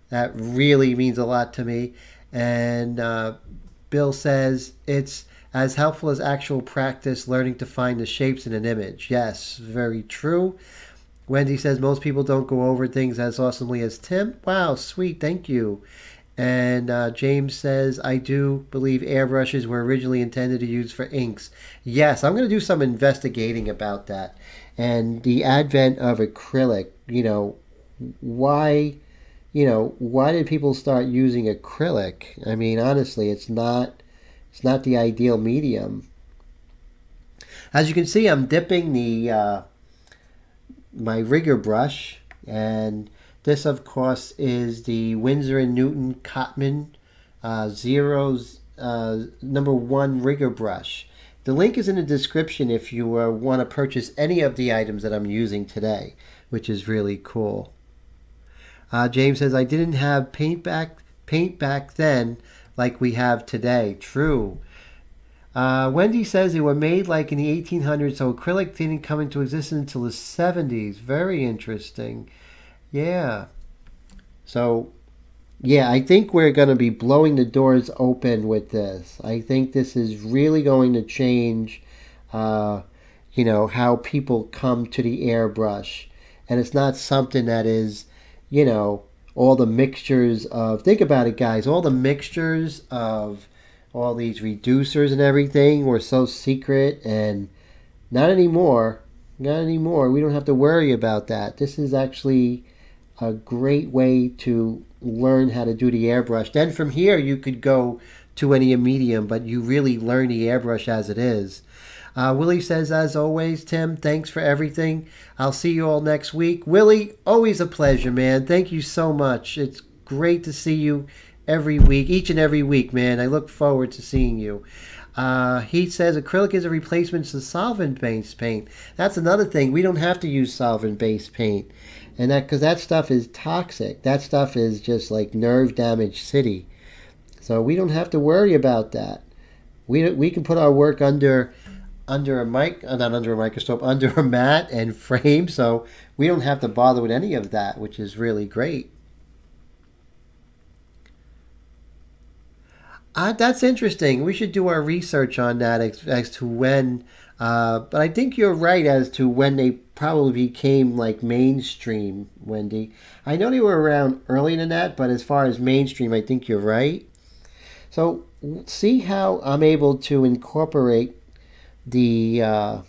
That really means a lot to me. And Bill says, it's as helpful as actual practice learning to find the shapes in an image. Yes, very true. Wendy says, most people don't go over things as awesomely as Tim. Wow, sweet, thank you. And James says, I do believe airbrushes were originally intended to use for inks. Yes, I'm going to do some investigating about that. And the advent of acrylic, why did people start using acrylic? I mean, honestly, it's not the ideal medium. As you can see, I'm dipping the my rigger brush, and this, of course, is the Winsor & Newton Cotman Zero's #1 rigger brush. The link is in the description if you want to purchase any of the items that I'm using today, which is really cool. James says, I didn't have paint back then like we have today. True. Wendy says they were made like in the 1800s, so acrylic didn't come into existence until the 70s. Very interesting. Yeah. So, yeah, I think we're going to be blowing the doors open with this. I think this is really going to change, how people come to the airbrush. And it's not something that is, all the mixtures of, think about it, guys, all the mixtures of all these reducers and everything were so secret, and not anymore. Not anymore. We don't have to worry about that. This is actually a great way to learn how to do the airbrush. Then from here you could go to any medium, but you really learn the airbrush as it is. Willie says, as always, Tim, thanks for everything. I'll see you all next week. Willie, always a pleasure, man. Thank you so much. It's great to see you every week, each and every week, man. I look forward to seeing you. He says acrylic is a replacement to solvent-based paint. That's another thing. We don't have to use solvent-based paint. And because that stuff is toxic. That stuff is just like nerve damage city. So we don't have to worry about that. We can put our work under a microscope, under a mat and frame. So we don't have to bother with any of that, which is really great. That's interesting. We should do our research on that as to when. But I think you're right as to when they probably became like mainstream, Wendy. I know they were around earlier than that, but as far as mainstream, I think you're right. So see how I'm able to incorporate the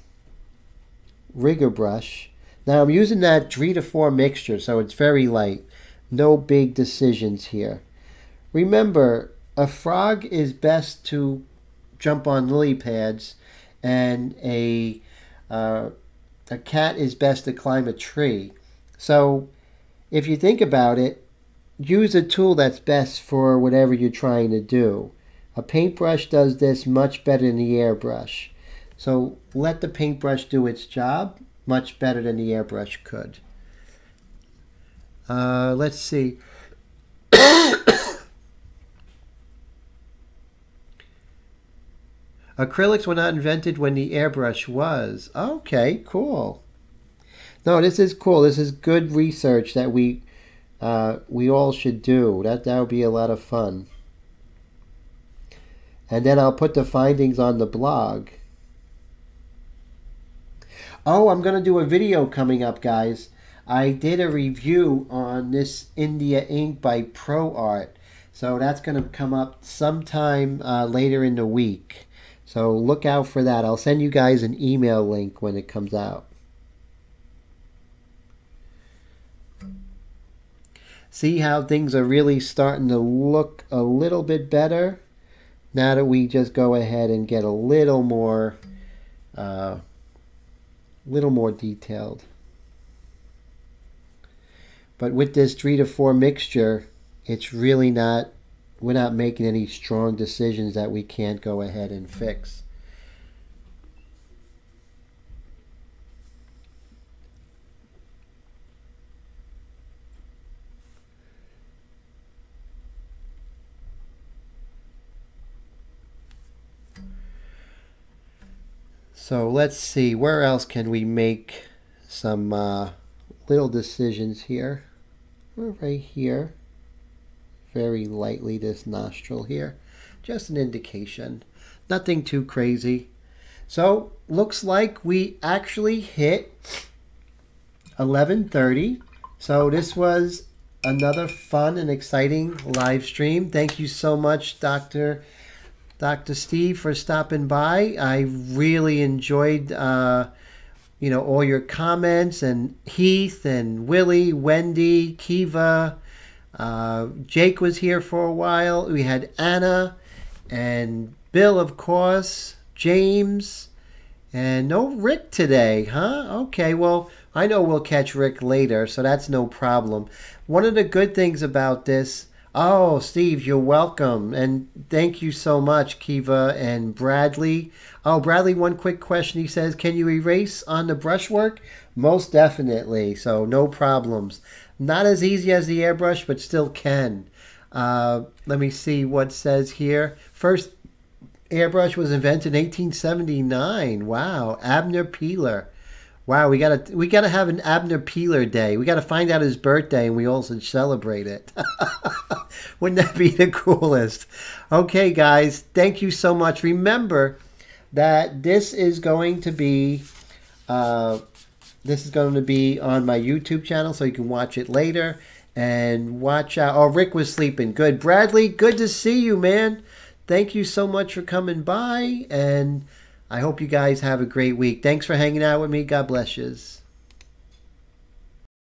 rigger brush. Now I'm using that 3 to 4 mixture, so it's very light. No big decisions here. Remember, a frog is best to jump on lily pads, and a cat is best to climb a tree. So if you think about it, use a tool that's best for whatever you're trying to do. A paintbrush does this much better than the airbrush. So let the paintbrush do its job much better than the airbrush could. Let's see. Acrylics were not invented when the airbrush was. Okay, cool. No, this is cool. This is good research that we all should do. That would be a lot of fun. And then I'll put the findings on the blog. Oh, I'm going to do a video coming up, guys. I did a review on this India ink by ProArt. So that's going to come up sometime later in the week. So look out for that. I'll send you guys an email link when it comes out. See how things are really starting to look a little bit better now that we just go ahead and get a little more detailed. But with this 3 to 4 mixture, it's really not, we're not making any strong decisions that we can't go ahead and fix. So let's see, where else can we make some little decisions here? We're right here. Very lightly this nostril here. Just an indication. Nothing too crazy. So looks like we actually hit 11:30. So this was another fun and exciting live stream. Thank you so much, Dr. Steve, for stopping by. I really enjoyed all your comments, and Heath and Willie, Wendy, Kiva, Jake was here for a while. We had Anna and Bill, of course, James, and no Rick today, huh? Okay, well, I know we'll catch Rick later, so that's no problem. One of the good things about this, oh, Steve, you're welcome. And thank you so much, Kiva and Bradley. Oh, Bradley, one quick question. He says, can you erase on the brushwork? Most definitely, so no problems. Not as easy as the airbrush, but still can. Let me see what it says here. First airbrush was invented in 1879. Wow, Abner Peeler. Wow, we gotta have an Abner Peeler Day. We gotta find out his birthday and we also celebrate it. Wouldn't that be the coolest? Okay, guys, thank you so much. Remember that this is going to be on my YouTube channel, so you can watch it later. And watch out. Oh, Rick was sleeping. Good. Bradley, good to see you, man. Thank you so much for coming by, and I hope you guys have a great week. Thanks for hanging out with me. God bless yous.